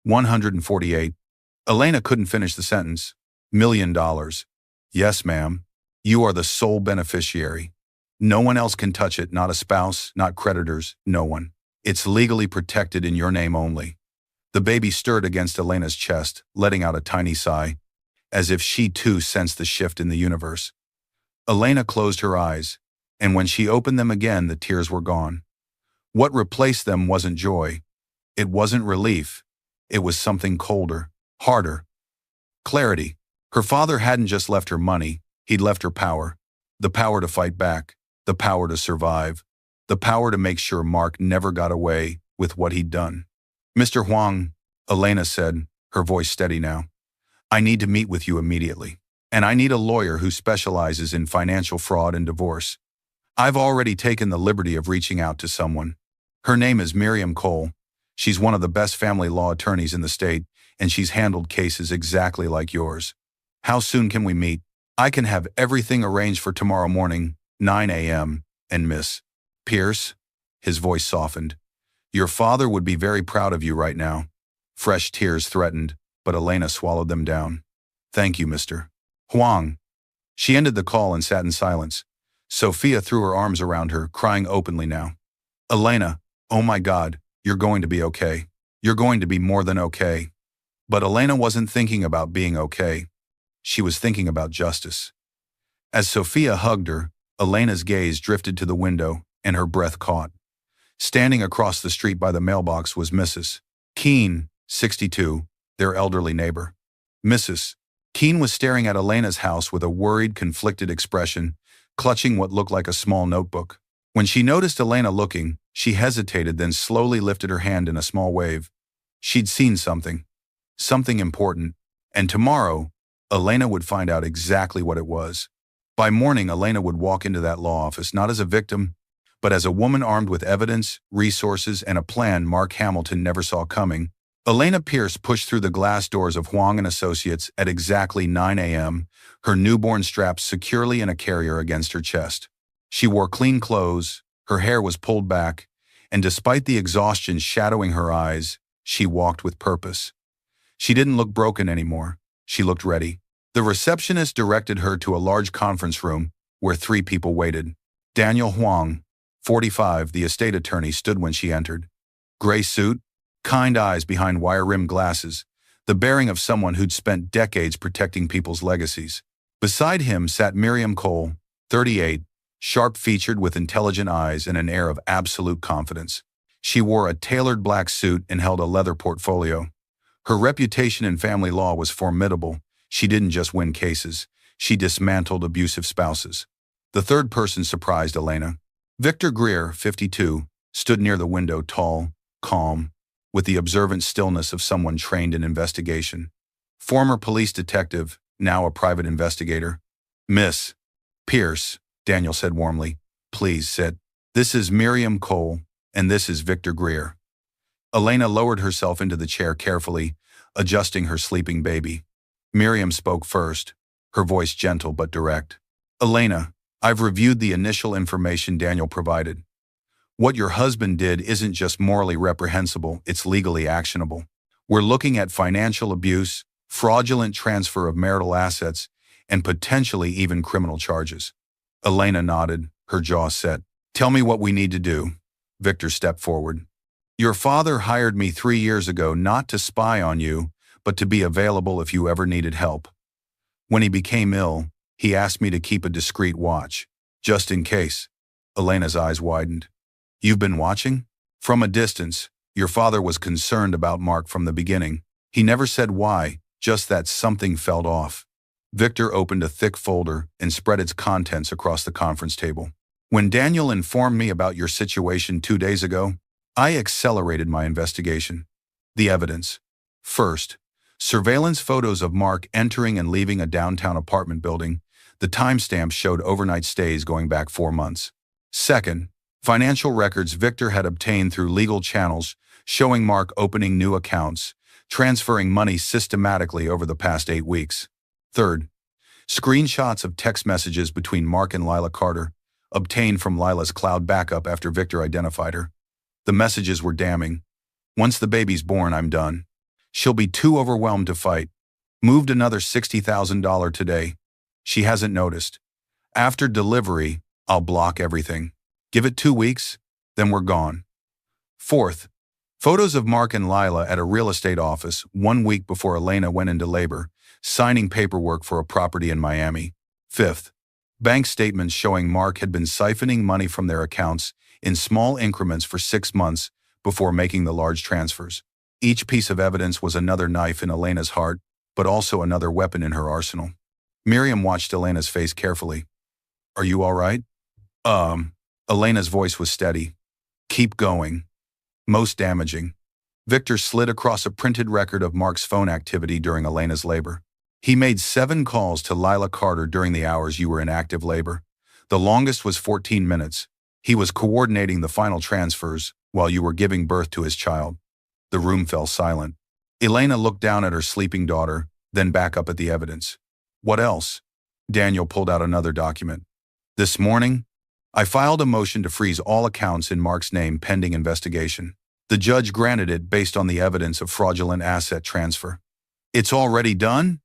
148. Elena couldn't finish the sentence. $1 million. "Yes, ma'am. You are the sole beneficiary. No one else can touch it, not a spouse, not creditors, no one. It's legally protected in your name only." The baby stirred against Elena's chest, letting out a tiny sigh, as if she too sensed the shift in the universe. Elena closed her eyes, and when she opened them again, the tears were gone. What replaced them wasn't joy. It wasn't relief. It was something colder, harder. Clarity. Her father hadn't just left her money, he'd left her power. The power to fight back, the power to survive, the power to make sure Mark never got away with what he'd done. "Mr. Huang," Elena said, her voice steady now, "I need to meet with you immediately. And I need a lawyer who specializes in financial fraud and divorce. I've already taken the liberty of reaching out to someone. Her name is Miriam Cole. She's one of the best family law attorneys in the state, and she's handled cases exactly like yours. How soon can we meet? I can have everything arranged for tomorrow morning, 9 a.m., and Miss Pierce," his voice softened, "your father would be very proud of you right now." Fresh tears threatened, but Elena swallowed them down. "Thank you, Mr. Huang." She ended the call and sat in silence. Sophia threw her arms around her, crying openly now. "Elena, oh my God, you're going to be okay. You're going to be more than okay." But Elena wasn't thinking about being okay. She was thinking about justice. As Sophia hugged her, Elena's gaze drifted to the window, and her breath caught. Standing across the street by the mailbox was Mrs. Keene, 62, their elderly neighbor. Mrs. Keene was staring at Elena's house with a worried, conflicted expression, clutching what looked like a small notebook. When she noticed Elena looking, she hesitated, then slowly lifted her hand in a small wave. She'd seen something. Something important. And tomorrow, Elena would find out exactly what it was. By morning, Elena would walk into that law office not as a victim, but as a woman armed with evidence, resources, and a plan Mark Hamilton never saw coming. Elena Pierce pushed through the glass doors of Huang & Associates at exactly 9 a.m., her newborn strapped securely in a carrier against her chest. She wore clean clothes, her hair was pulled back, and despite the exhaustion shadowing her eyes, she walked with purpose. She didn't look broken anymore. She looked ready. The receptionist directed her to a large conference room where 3 people waited. Daniel Huang, 45, the estate attorney, stood when she entered. Gray suit, kind eyes behind wire-rimmed glasses, the bearing of someone who'd spent decades protecting people's legacies. Beside him sat Miriam Cole, 38, sharp-featured with intelligent eyes and an air of absolute confidence. She wore a tailored black suit and held a leather portfolio. Her reputation in family law was formidable. She didn't just win cases, she dismantled abusive spouses. The third person surprised Elena. Victor Greer, 52, stood near the window, tall, calm, with the observant stillness of someone trained in investigation. Former police detective, now a private investigator. Miss Pierce, Daniel said warmly, please sit. This is Miriam Cole, and this is Victor Greer. Elena lowered herself into the chair carefully, adjusting her sleeping baby. Miriam spoke first, her voice gentle but direct. Elena, I've reviewed the initial information Daniel provided. What your husband did isn't just morally reprehensible, it's legally actionable. We're looking at financial abuse, fraudulent transfer of marital assets, and potentially even criminal charges. Elena nodded, her jaw set. Tell me what we need to do. Victor stepped forward. Your father hired me 3 years ago not to spy on you, but to be available if you ever needed help. When he became ill, he asked me to keep a discreet watch, just in case. Elena's eyes widened. You've been watching? From a distance, your father was concerned about Mark from the beginning. He never said why, just that something felt off. Victor opened a thick folder and spread its contents across the conference table. When Daniel informed me about your situation 2 days ago, I accelerated my investigation. The evidence. First, surveillance photos of Mark entering and leaving a downtown apartment building. The timestamp showed overnight stays going back 4 months. Second, financial records Victor had obtained through legal channels showing Mark opening new accounts, transferring money systematically over the past 8 weeks. Third, screenshots of text messages between Mark and Lila Carter, obtained from Lila's cloud backup after Victor identified her. The messages were damning. Once the baby's born, I'm done. She'll be too overwhelmed to fight. Moved another $60,000 today. She hasn't noticed. After delivery, I'll block everything. Give it 2 weeks, then we're gone. Fourth, photos of Mark and Lila at a real estate office 1 week before Elena went into labor, signing paperwork for a property in Miami. Fifth, bank statements showing Mark had been siphoning money from their accounts in small increments for 6 months before making the large transfers. Each piece of evidence was another knife in Elena's heart, but also another weapon in her arsenal. Miriam watched Elena's face carefully. Are you all right? Elena's voice was steady. Keep going. Most damaging. Victor slid across a printed record of Mark's phone activity during Elena's labor. He made 7 calls to Lila Carter during the hours you were in active labor. The longest was 14 minutes. He was coordinating the final transfers while you were giving birth to his child. The room fell silent. Elena looked down at her sleeping daughter, then back up at the evidence. What else? Daniel pulled out another document. This morning, I filed a motion to freeze all accounts in Mark's name pending investigation. The judge granted it based on the evidence of fraudulent asset transfer. It's already done?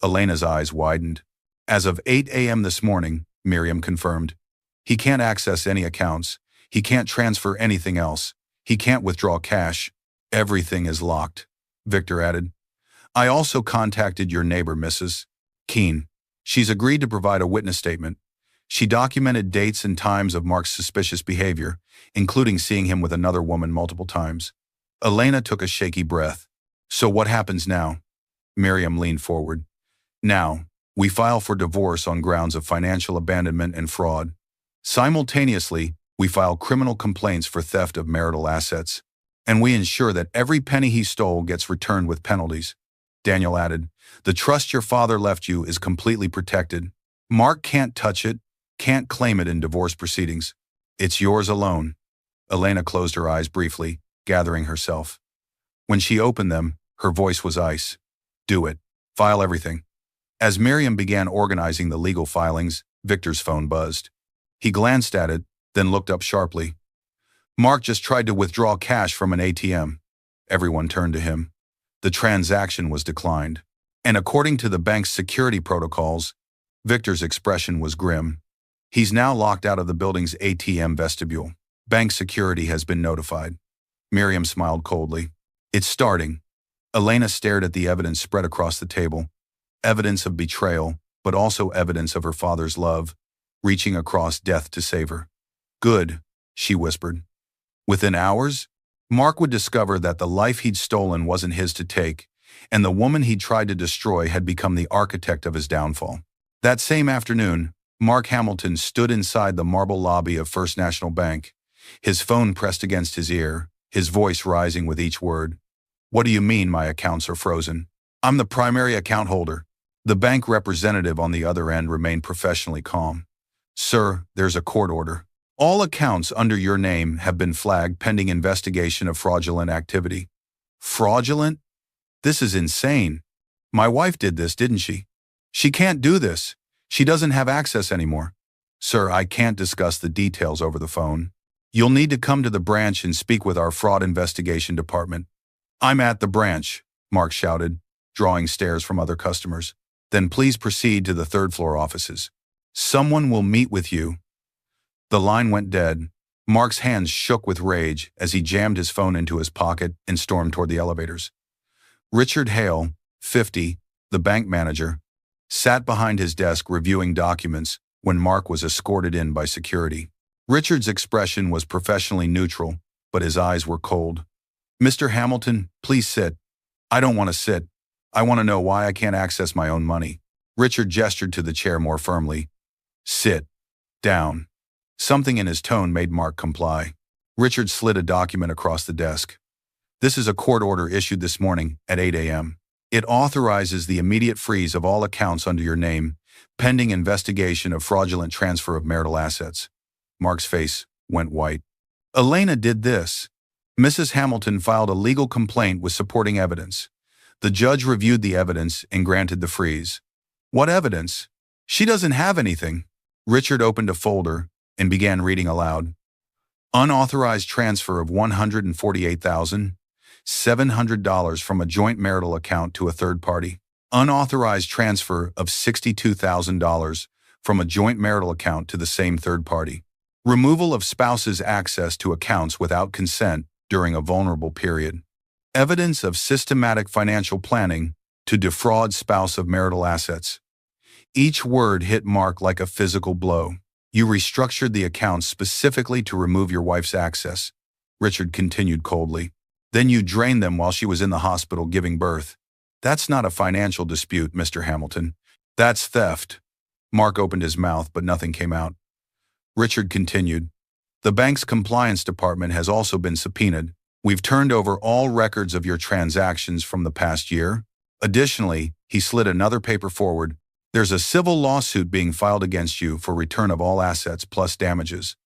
Elena's eyes widened. As of 8 a.m. this morning, Miriam confirmed. He can't access any accounts. He can't transfer anything else. He can't withdraw cash. Everything is locked, Victor added. I also contacted your neighbor, Mrs. Keene. She's agreed to provide a witness statement. She documented dates and times of Mark's suspicious behavior, including seeing him with another woman multiple times. Elena took a shaky breath. So what happens now? Miriam leaned forward. Now, we file for divorce on grounds of financial abandonment and fraud. Simultaneously, We file criminal complaints for theft of marital assets, and we ensure that every penny he stole gets returned with penalties. Daniel added, the trust your father left you is completely protected. Mark can't touch it, can't claim it in divorce proceedings. It's yours alone. Elena closed her eyes briefly, gathering herself. When she opened them, her voice was ice. Do it. File everything. As Miriam began organizing the legal filings, Victor's phone buzzed. He glanced at it, then looked up sharply. Mark just tried to withdraw cash from an ATM. Everyone turned to him. The transaction was declined. And according to the bank's security protocols, Victor's expression was grim. He's now locked out of the building's ATM vestibule. Bank security has been notified. Miriam smiled coldly. It's starting. Elena stared at the evidence spread across the table. Evidence of betrayal, but also evidence of her father's love, reaching across death to save her. Good, she whispered. Within hours, Mark would discover that the life he'd stolen wasn't his to take, and the woman he'd tried to destroy had become the architect of his downfall. That same afternoon, Mark Hamilton stood inside the marble lobby of First National Bank, his phone pressed against his ear, his voice rising with each word. What do you mean my accounts are frozen? I'm the primary account holder. The bank representative on the other end remained professionally calm. Sir, there's a court order. All accounts under your name have been flagged pending investigation of fraudulent activity. Fraudulent? This is insane. My wife did this, didn't she? She can't do this. She doesn't have access anymore. Sir, I can't discuss the details over the phone. You'll need to come to the branch and speak with our fraud investigation department. I'm at the branch, Mark shouted, drawing stares from other customers. Then please proceed to the third-floor offices. Someone will meet with you. The line went dead. Mark's hands shook with rage as he jammed his phone into his pocket and stormed toward the elevators. Richard Hale, 50, the bank manager, sat behind his desk reviewing documents when Mark was escorted in by security. Richard's expression was professionally neutral, but his eyes were cold. Mr. Hamilton, please sit. I don't want to sit. I want to know why I can't access my own money. Richard gestured to the chair more firmly. Sit. Down. Something in his tone made Mark comply. Richard slid a document across the desk. This is a court order issued this morning at 8 a.m. It authorizes the immediate freeze of all accounts under your name, pending investigation of fraudulent transfer of marital assets. Mark's face went white. Elena did this. Mrs. Hamilton filed a legal complaint with supporting evidence. The judge reviewed the evidence and granted the freeze. What evidence? She doesn't have anything. Richard opened a folder and began reading aloud. Unauthorized transfer of $148,700 from a joint marital account to a third party. Unauthorized transfer of $62,000 from a joint marital account to the same third party. Removal of spouse's access to accounts without consent during a vulnerable period. Evidence of systematic financial planning to defraud spouse of marital assets. Each word hit Mark like a physical blow. You restructured the accounts specifically to remove your wife's access, Richard continued coldly. Then you drained them while she was in the hospital giving birth. That's not a financial dispute, Mr. Hamilton. That's theft. Mark opened his mouth, but nothing came out. Richard continued. The bank's compliance department has also been subpoenaed. We've turned over all records of your transactions from the past year. Additionally, he slid another paper forward. There's a civil lawsuit being filed against you for return of all assets plus damages.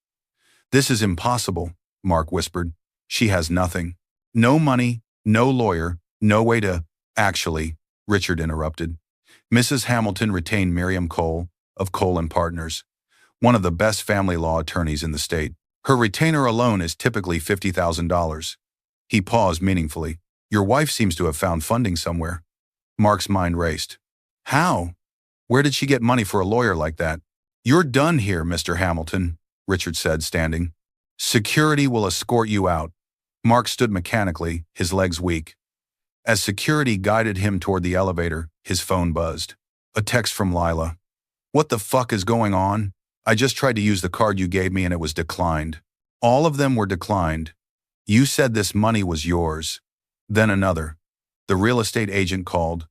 This is impossible, Mark whispered. She has nothing. No money, no lawyer, no way to… Actually, Richard interrupted. Mrs. Hamilton retained Miriam Cole of Cole & Partners, one of the best family law attorneys in the state. Her retainer alone is typically $50,000. He paused meaningfully. Your wife seems to have found funding somewhere. Mark's mind raced. How? Where did she get money for a lawyer like that? You're done here, Mr. Hamilton, Richard said, standing. Security will escort you out. Mark stood mechanically, his legs weak. As security guided him toward the elevator, his phone buzzed. A text from Lila. What the fuck is going on? I just tried to use the card you gave me and it was declined. All of them were declined. You said this money was yours. Then another. The real estate agent called.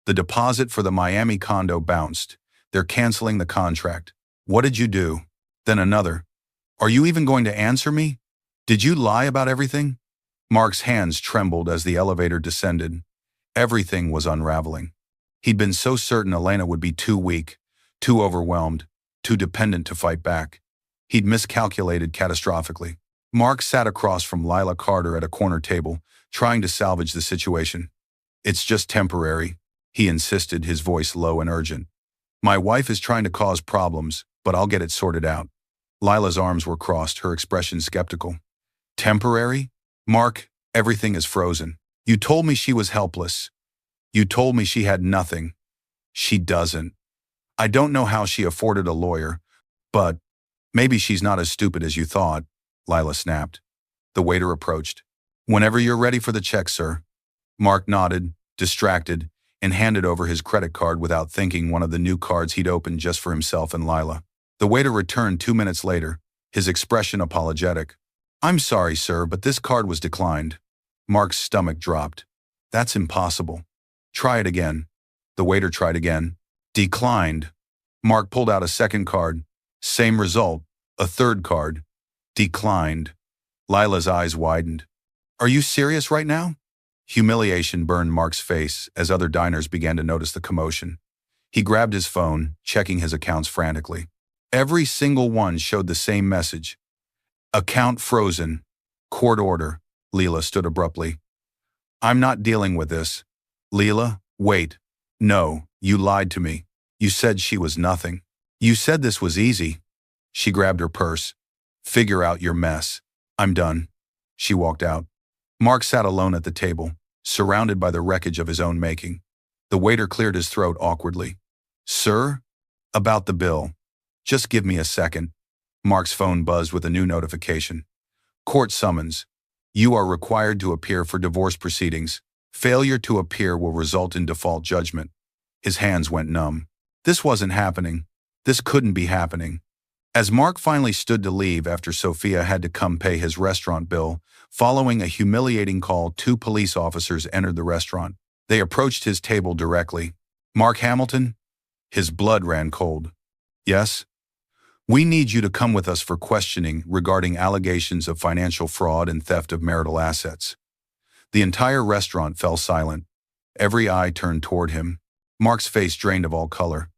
The deposit for the Miami condo bounced. They're canceling the contract. What did you do? Then another. Are you even going to answer me? Did you lie about everything? Mark's hands trembled as the elevator descended. Everything was unraveling. He'd been so certain Elena would be too weak, too overwhelmed, too dependent to fight back. He'd miscalculated catastrophically. Mark sat across from Lila Carter at a corner table, trying to salvage the situation. It's just temporary, he insisted, his voice low and urgent. My wife is trying to cause problems, but I'll get it sorted out. Lila's arms were crossed, her expression skeptical. Temporary? Mark, everything is frozen. You told me she was helpless. You told me she had nothing. She doesn't. I don't know how she afforded a lawyer, but maybe she's not as stupid as you thought, Lila snapped. The waiter approached. Whenever you're ready for the check, sir. Mark nodded, distracted, and handed over his credit card without thinking, one of the new cards he'd opened just for himself and Lila. The waiter returned 2 minutes later, his expression apologetic. I'm sorry, sir, but this card was declined. Mark's stomach dropped. That's impossible. Try it again. The waiter tried again. Declined. Mark pulled out a second card. Same result. A third card. Declined. Lila's eyes widened. Are you serious right now? Humiliation burned Mark's face as other diners began to notice the commotion. He grabbed his phone, checking his accounts frantically. Every single one showed the same message. Account frozen. Court order. Lila stood abruptly. I'm not dealing with this. Lila, wait. No, you lied to me. You said she was nothing. You said this was easy. She grabbed her purse. Figure out your mess. I'm done. She walked out. Mark sat alone at the table, surrounded by the wreckage of his own making. The waiter cleared his throat awkwardly. Sir? About the bill. Just give me a second. Mark's phone buzzed with a new notification. Court summons. You are required to appear for divorce proceedings. Failure to appear will result in default judgment. His hands went numb. This wasn't happening. This couldn't be happening. As Mark finally stood to leave after Sophia had to come pay his restaurant bill, following a humiliating call, 2 police officers entered the restaurant. They approached his table directly. Mark Hamilton? His blood ran cold. Yes? We need you to come with us for questioning regarding allegations of financial fraud and theft of marital assets. The entire restaurant fell silent. Every eye turned toward him. Mark's face drained of all color.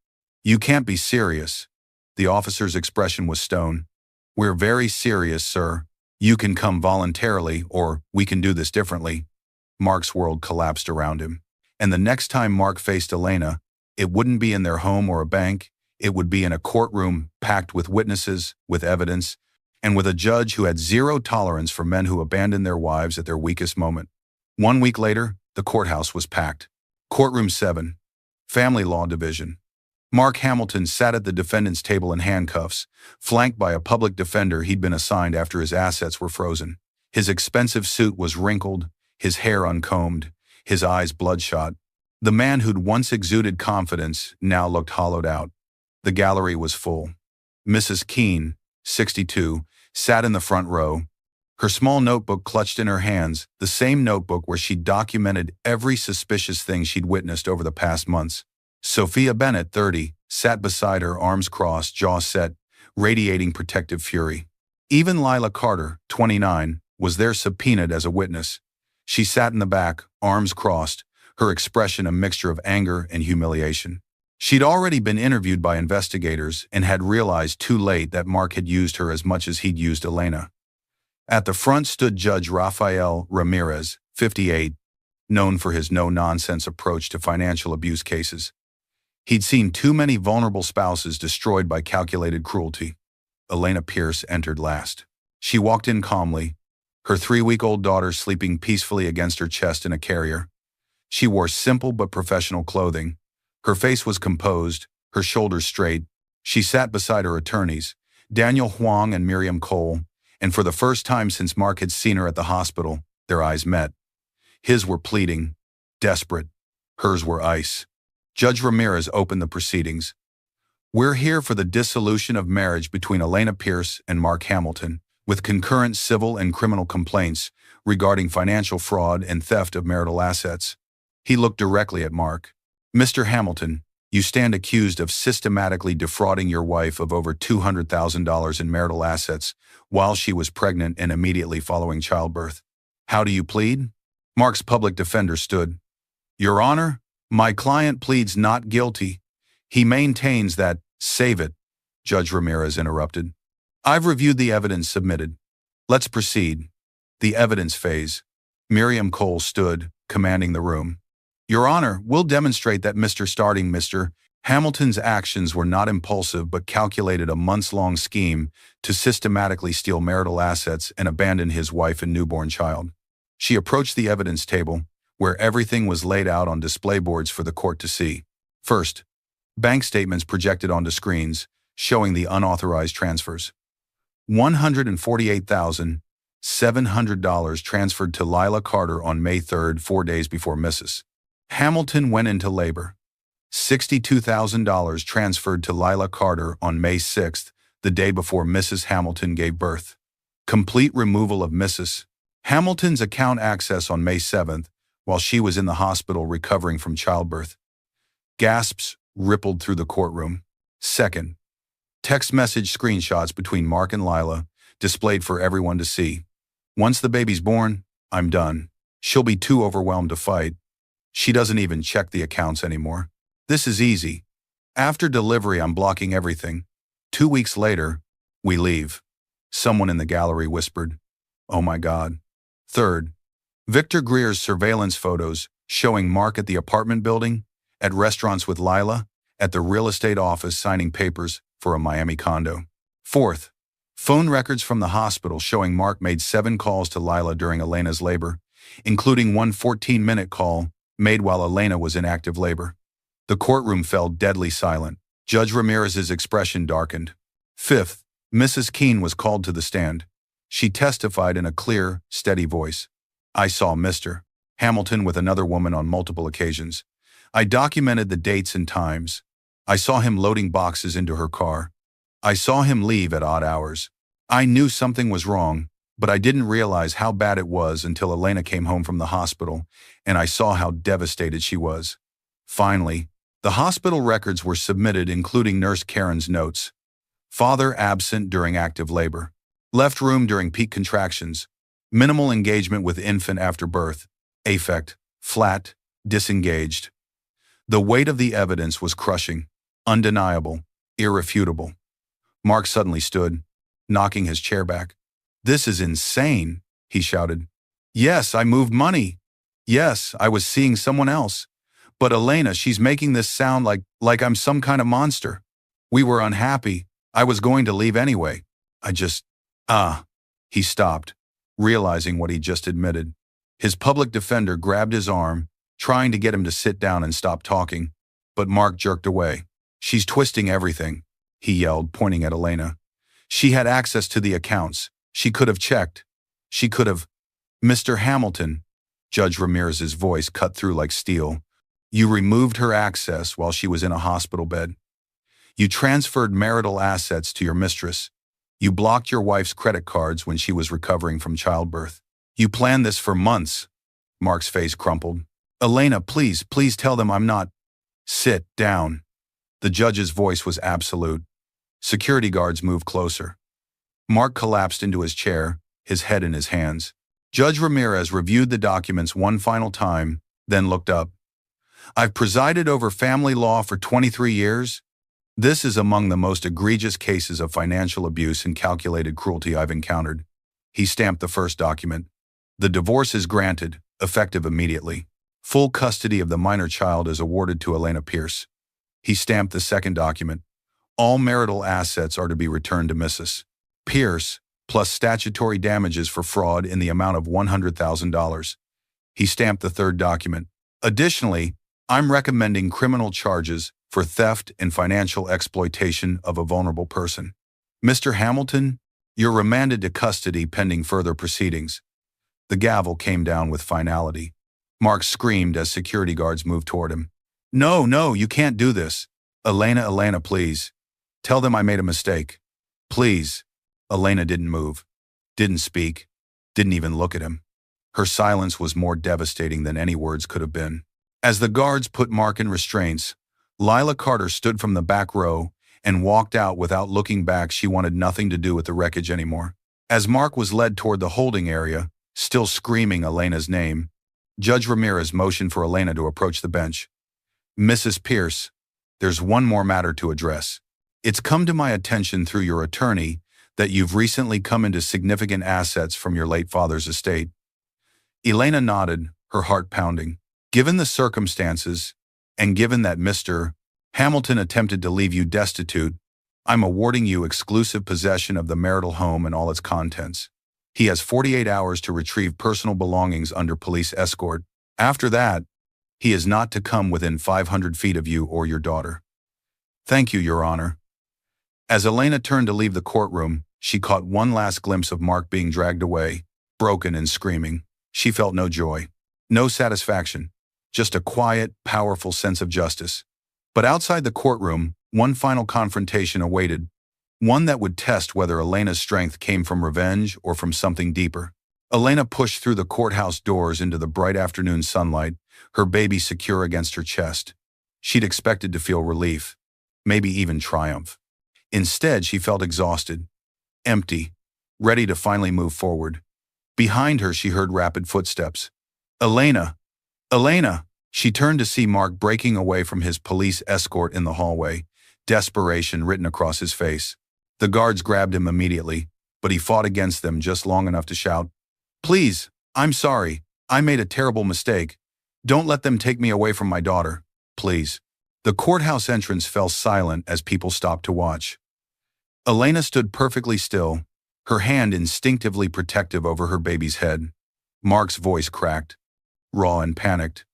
You can't be serious. The officer's expression was stone. We're very serious, sir. You can come voluntarily, or we can do this differently. Mark's world collapsed around him. And the next time Mark faced Elena, it wouldn't be in their home or a bank. It would be in a courtroom packed with witnesses, with evidence, and with a judge who had zero tolerance for men who abandoned their wives at their weakest moment. 1 week later, the courthouse was packed. Courtroom 7, Family Law Division. Mark Hamilton sat at the defendant's table in handcuffs, flanked by a public defender he'd been assigned after his assets were frozen. His expensive suit was wrinkled, his hair uncombed, his eyes bloodshot. The man who'd once exuded confidence now looked hollowed out. The gallery was full. Mrs. Keene, 62, sat in the front row, her small notebook clutched in her hands, the same notebook where she'd documented every suspicious thing she'd witnessed over the past months. Sophia Bennett, 30, sat beside her, arms crossed, jaw set, radiating protective fury. Even Lila Carter, 29, was there, subpoenaed as a witness. She sat in the back, arms crossed, her expression a mixture of anger and humiliation. She'd already been interviewed by investigators and had realized too late that Mark had used her as much as he'd used Elena. At the front stood Judge Rafael Ramirez, 58, known for his no-nonsense approach to financial abuse cases. He'd seen too many vulnerable spouses destroyed by calculated cruelty. Elena Pierce entered last. She walked in calmly, her 3-week-old daughter sleeping peacefully against her chest in a carrier. She wore simple but professional clothing. Her face was composed, her shoulders straight. She sat beside her attorneys, Daniel Huang and Miriam Cole, and for the first time since Mark had seen her at the hospital, their eyes met. His were pleading, desperate. Hers were ice. Judge Ramirez opened the proceedings. We're here for the dissolution of marriage between Elena Pierce and Mark Hamilton, with concurrent civil and criminal complaints regarding financial fraud and theft of marital assets. He looked directly at Mark. Mr. Hamilton, You stand accused of systematically defrauding your wife of over $200,000 in marital assets while she was pregnant and immediately following childbirth. How do you plead? Mark's public defender stood. Your Honor, my client pleads not guilty. He maintains that, save it, Judge Ramirez interrupted. I've reviewed the evidence submitted. Let's proceed. The evidence phase. Miriam Cole stood, commanding the room. Your Honor, we'll demonstrate that Mr. Hamilton's actions were not impulsive but calculated a months-long scheme to systematically steal marital assets and abandon his wife and newborn child. She approached the evidence table, where everything was laid out on display boards for the court to see. First, bank statements projected onto screens, showing the unauthorized transfers. $148,700 transferred to Lila Carter on May 3rd, 4 days before Mrs. Hamilton went into labor. $62,000 transferred to Lila Carter on May 6th, the day before Mrs. Hamilton gave birth. Complete removal of Mrs. Hamilton's account access on May 7th, while she was in the hospital recovering from childbirth. Gasps rippled through the courtroom. Second, text message screenshots between Mark and Lila, displayed for everyone to see. Once the baby's born, I'm done. She'll be too overwhelmed to fight. She doesn't even check the accounts anymore. This is easy. After delivery, I'm blocking everything. 2 weeks later, we leave. Someone in the gallery whispered, "Oh my God." Third, Victor Greer's surveillance photos showing Mark at the apartment building, at restaurants with Lila, at the real estate office signing papers for a Miami condo. Fourth, phone records from the hospital showing Mark made 7 calls to Lila during Elena's labor, including one 14-minute call made while Elena was in active labor. The courtroom fell deadly silent. Judge Ramirez's expression darkened. Fifth, Mrs. Keene was called to the stand. She testified in a clear, steady voice. I saw Mr. Hamilton with another woman on multiple occasions. I documented the dates and times. I saw him loading boxes into her car. I saw him leave at odd hours. I knew something was wrong, but I didn't realize how bad it was until Elena came home from the hospital, and I saw how devastated she was. Finally, the hospital records were submitted, including Nurse Karen's notes. Father absent during active labor. Left room during peak contractions. Minimal engagement with infant after birth. Affect, flat, disengaged. The weight of the evidence was crushing, undeniable, irrefutable. Mark suddenly stood, knocking his chair back. This is insane, he shouted. Yes, I moved money. Yes, I was seeing someone else. But Elena, she's making this sound like I'm some kind of monster. We were unhappy. I was going to leave anyway. He stopped, realizing what he just admitted. His public defender grabbed his arm, trying to get him to sit down and stop talking, but Mark jerked away. She's twisting everything, he yelled, pointing at Elena. She had access to the accounts. She could have checked. She could have. Mr. Hamilton, Judge Ramirez's voice cut through like steel. You removed her access while she was in a hospital bed. You transferred marital assets to your mistress. You blocked your wife's credit cards when she was recovering from childbirth. You planned this for months. Mark's face crumpled. Elena, please tell them I'm not. Sit down. The judge's voice was absolute. Security guards moved closer. Mark collapsed into his chair, his head in his hands. Judge Ramirez reviewed the documents one final time, then looked up. I've presided over family law for 23 years. This is among the most egregious cases of financial abuse and calculated cruelty I've encountered. He stamped the first document. The divorce is granted, effective immediately. Full custody of the minor child is awarded to Elena Pierce. He stamped the second document. All marital assets are to be returned to Mrs. Pierce, plus statutory damages for fraud in the amount of $100,000. He stamped the third document. Additionally, I'm recommending criminal charges for theft and financial exploitation of a vulnerable person. Mr. Hamilton, you're remanded to custody pending further proceedings. The gavel came down with finality. Mark screamed as security guards moved toward him. No, you can't do this. Elena, please. Tell them I made a mistake. Please. Elena didn't move, didn't speak, didn't even look at him. Her silence was more devastating than any words could have been. As the guards put Mark in restraints, Lila Carter stood from the back row and walked out without looking back. She wanted nothing to do with the wreckage anymore. As Mark was led toward the holding area, still screaming Elena's name, Judge Ramirez motioned for Elena to approach the bench. Mrs. Pierce, there's one more matter to address. It's come to my attention through your attorney that you've recently come into significant assets from your late father's estate. Elena nodded, her heart pounding. Given the circumstances, and given that Mr. Hamilton attempted to leave you destitute, I'm awarding you exclusive possession of the marital home and all its contents. He has 48 hours to retrieve personal belongings under police escort. After that, he is not to come within 500 feet of you or your daughter. Thank you, Your Honor. As Elena turned to leave the courtroom, she caught one last glimpse of Mark being dragged away, broken and screaming. She felt no joy, no satisfaction, just a quiet, powerful sense of justice. But outside the courtroom, one final confrontation awaited, one that would test whether Elena's strength came from revenge or from something deeper. Elena pushed through the courthouse doors into the bright afternoon sunlight, her baby secure against her chest. She'd expected to feel relief, maybe even triumph. Instead, she felt exhausted, empty, ready to finally move forward. Behind her, she heard rapid footsteps. Elena! Elena! She turned to see Mark breaking away from his police escort in the hallway, desperation written across his face. The guards grabbed him immediately, but he fought against them just long enough to shout, "Please, I'm sorry. I made a terrible mistake. Don't let them take me away from my daughter, please." The courthouse entrance fell silent as people stopped to watch. Elena stood perfectly still, her hand instinctively protective over her baby's head. Mark's voice cracked, raw and panicked.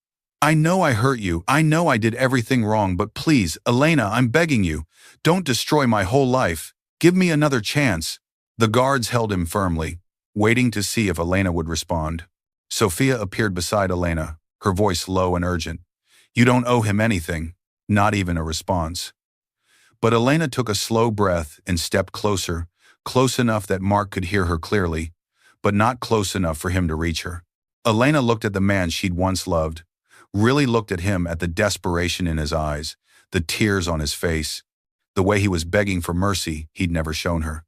"I know I hurt you. I know I did everything wrong, but please, Elena, I'm begging you. Don't destroy my whole life. Give me another chance." The guards held him firmly, waiting to see if Elena would respond. Sophia appeared beside Elena, her voice low and urgent. "You don't owe him anything, not even a response." But Elena took a slow breath and stepped closer, close enough that Mark could hear her clearly, but not close enough for him to reach her. Elena looked at the man she'd once loved, really looked at him, at the desperation in his eyes, the tears on his face, the way he was begging for mercy he'd never shown her.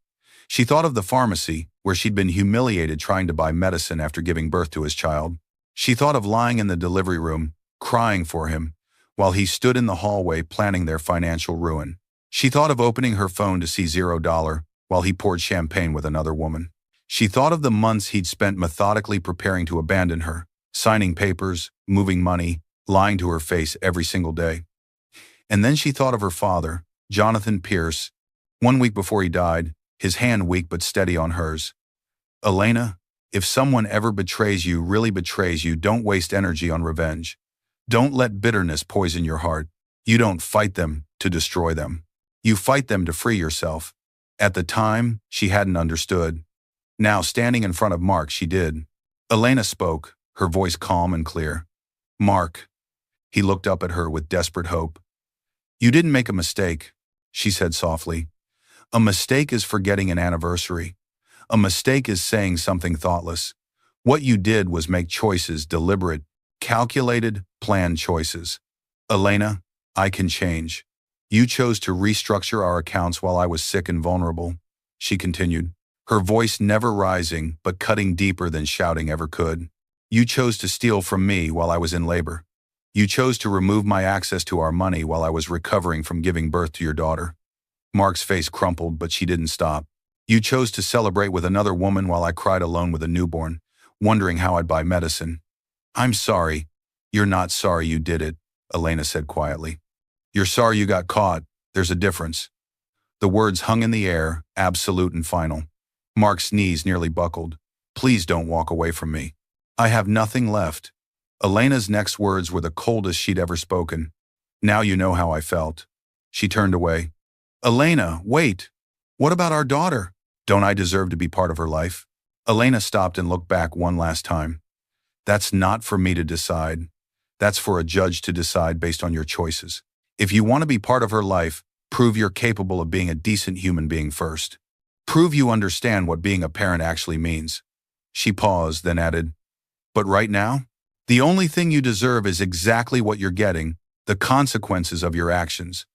She thought of the pharmacy, where she'd been humiliated trying to buy medicine after giving birth to his child. She thought of lying in the delivery room, crying for him, while he stood in the hallway planning their financial ruin. She thought of opening her phone to see $0 while he poured champagne with another woman. She thought of the months he'd spent methodically preparing to abandon her, signing papers, moving money, lying to her face every single day. And then she thought of her father, Jonathan Pierce, 1 week before he died, his hand weak but steady on hers. "Elena, if someone ever betrays you, really betrays you, don't waste energy on revenge. Don't let bitterness poison your heart. You don't fight them to destroy them. You fight them to free yourself." At the time, she hadn't understood. Now, standing in front of Mark, she did. Elena spoke, her voice calm and clear. "Mark." He looked up at her with desperate hope. "You didn't make a mistake," she said softly. "A mistake is forgetting an anniversary. A mistake is saying something thoughtless. What you did was make choices, deliberate, calculated, planned choices. Elena, I can change. You chose to restructure our accounts while I was sick and vulnerable," she continued, her voice never rising but cutting deeper than shouting ever could. "You chose to steal from me while I was in labor. You chose to remove my access to our money while I was recovering from giving birth to your daughter." Mark's face crumpled, but she didn't stop. "You chose to celebrate with another woman while I cried alone with a newborn, wondering how I'd buy medicine." "I'm sorry." "You're not sorry you did it," Elena said quietly. "You're sorry you got caught. There's a difference." The words hung in the air, absolute and final. Mark's knees nearly buckled. "Please don't walk away from me. I have nothing left." Elena's next words were the coldest she'd ever spoken. "Now you know how I felt." She turned away. "Elena, wait. What about our daughter? Don't I deserve to be part of her life?" Elena stopped and looked back one last time. "That's not for me to decide. That's for a judge to decide based on your choices. If you want to be part of her life, prove you're capable of being a decent human being first. Prove you understand what being a parent actually means." She paused, then added, "But right now, the only thing you deserve is exactly what you're getting, The consequences of your actions.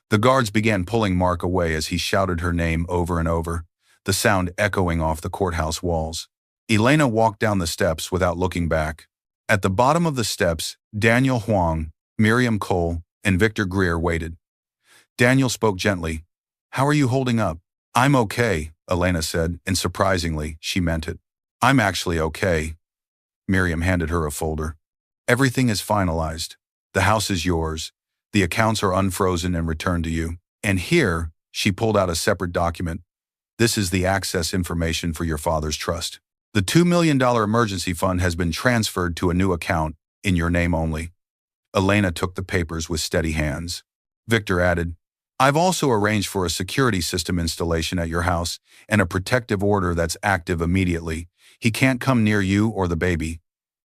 The guards began pulling Mark away as he shouted her name over and over, the sound echoing off the courthouse walls. Elena walked down the steps without looking back. At the bottom of the steps, Daniel Huang, Miriam Cole, and Victor Greer waited. Daniel spoke gently. "How are you holding up?" "I'm okay," Elena said, and surprisingly, she meant it. "I'm actually okay." Miriam handed her a folder. "Everything is finalized. The house is yours. The accounts are unfrozen and returned to you. And here," she pulled out a separate document, "this is the access information for your father's trust. The $2 million emergency fund has been transferred to a new account, in your name only." Elena took the papers with steady hands. Victor added, "I've also arranged for a security system installation at your house and a protective order that's active immediately. He can't come near you or the baby.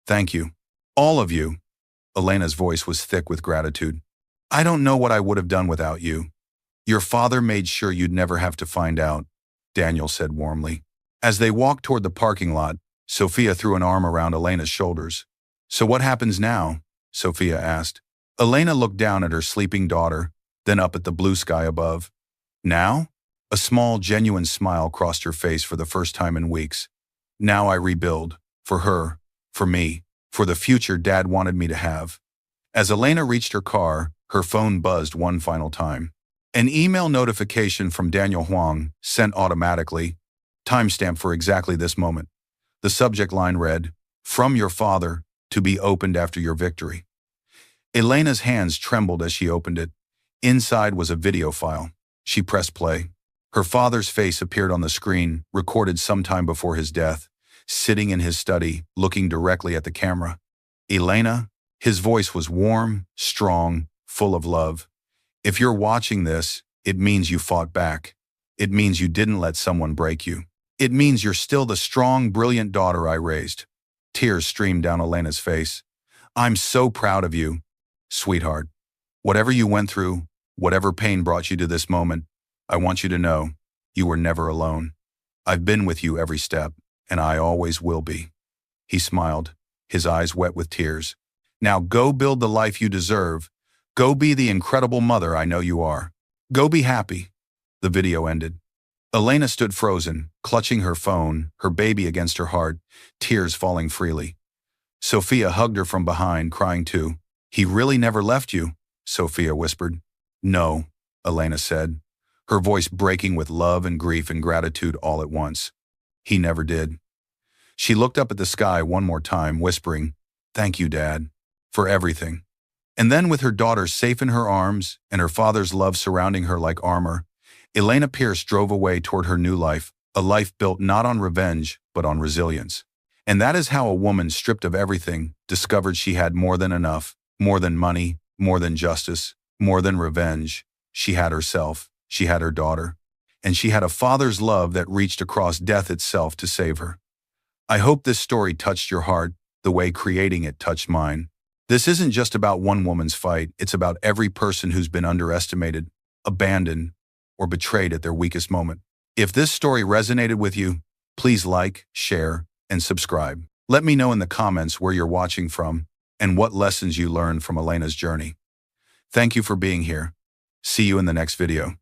Thank you. All of you." Elena's voice was thick with gratitude. "I don't know what I would have done without you. Your father made sure you'd never have to find out," Daniel said warmly. As they walked toward the parking lot, Sophia threw an arm around Elena's shoulders. "So what happens now?" Sophia asked. Elena looked down at her sleeping daughter, then up at the blue sky above. "Now?" A small, genuine smile crossed her face for the first time in weeks. "Now I rebuild. For her. For me. For the future Dad wanted me to have." As Elena reached her car, her phone buzzed one final time. An email notification from Daniel Huang, sent automatically, timestamp for exactly this moment. The subject line read, "From your father, to be opened after your victory." Elena's hands trembled as she opened it. Inside was a video file. She pressed play. Her father's face appeared on the screen, recorded sometime before his death, sitting in his study, looking directly at the camera. "Elena?" His voice was warm, strong, full of love. "If you're watching this, it means you fought back. It means you didn't let someone break you. It means you're still the strong, brilliant daughter I raised." Tears streamed down Elena's face. "I'm so proud of you, sweetheart. Whatever you went through, whatever pain brought you to this moment, I want you to know, you were never alone. I've been with you every step, and I always will be." He smiled, his eyes wet with tears. "Now go build the life you deserve. Go be the incredible mother I know you are. Go be happy." The video ended. Elena stood frozen, clutching her phone, her baby against her heart, tears falling freely. Sophia hugged her from behind, crying too. "He really never left you?" Sophia whispered. "No," Elena said, her voice breaking with love and grief and gratitude all at once. "He never did." She looked up at the sky one more time, whispering, "Thank you, Dad, for everything." And then, with her daughter safe in her arms and her father's love surrounding her like armor, Elena Pierce drove away toward her new life, a life built not on revenge, but on resilience. And that is how a woman stripped of everything discovered she had more than enough, more than money, more than justice, more than revenge. She had herself, she had her daughter, and she had a father's love that reached across death itself to save her. I hope this story touched your heart the way creating it touched mine. This isn't just about one woman's fight, it's about every person who's been underestimated, abandoned, or betrayed at their weakest moment. If this story resonated with you, please like, share, and subscribe. Let me know in the comments where you're watching from and what lessons you learned from Elena's journey. Thank you for being here. See you in the next video.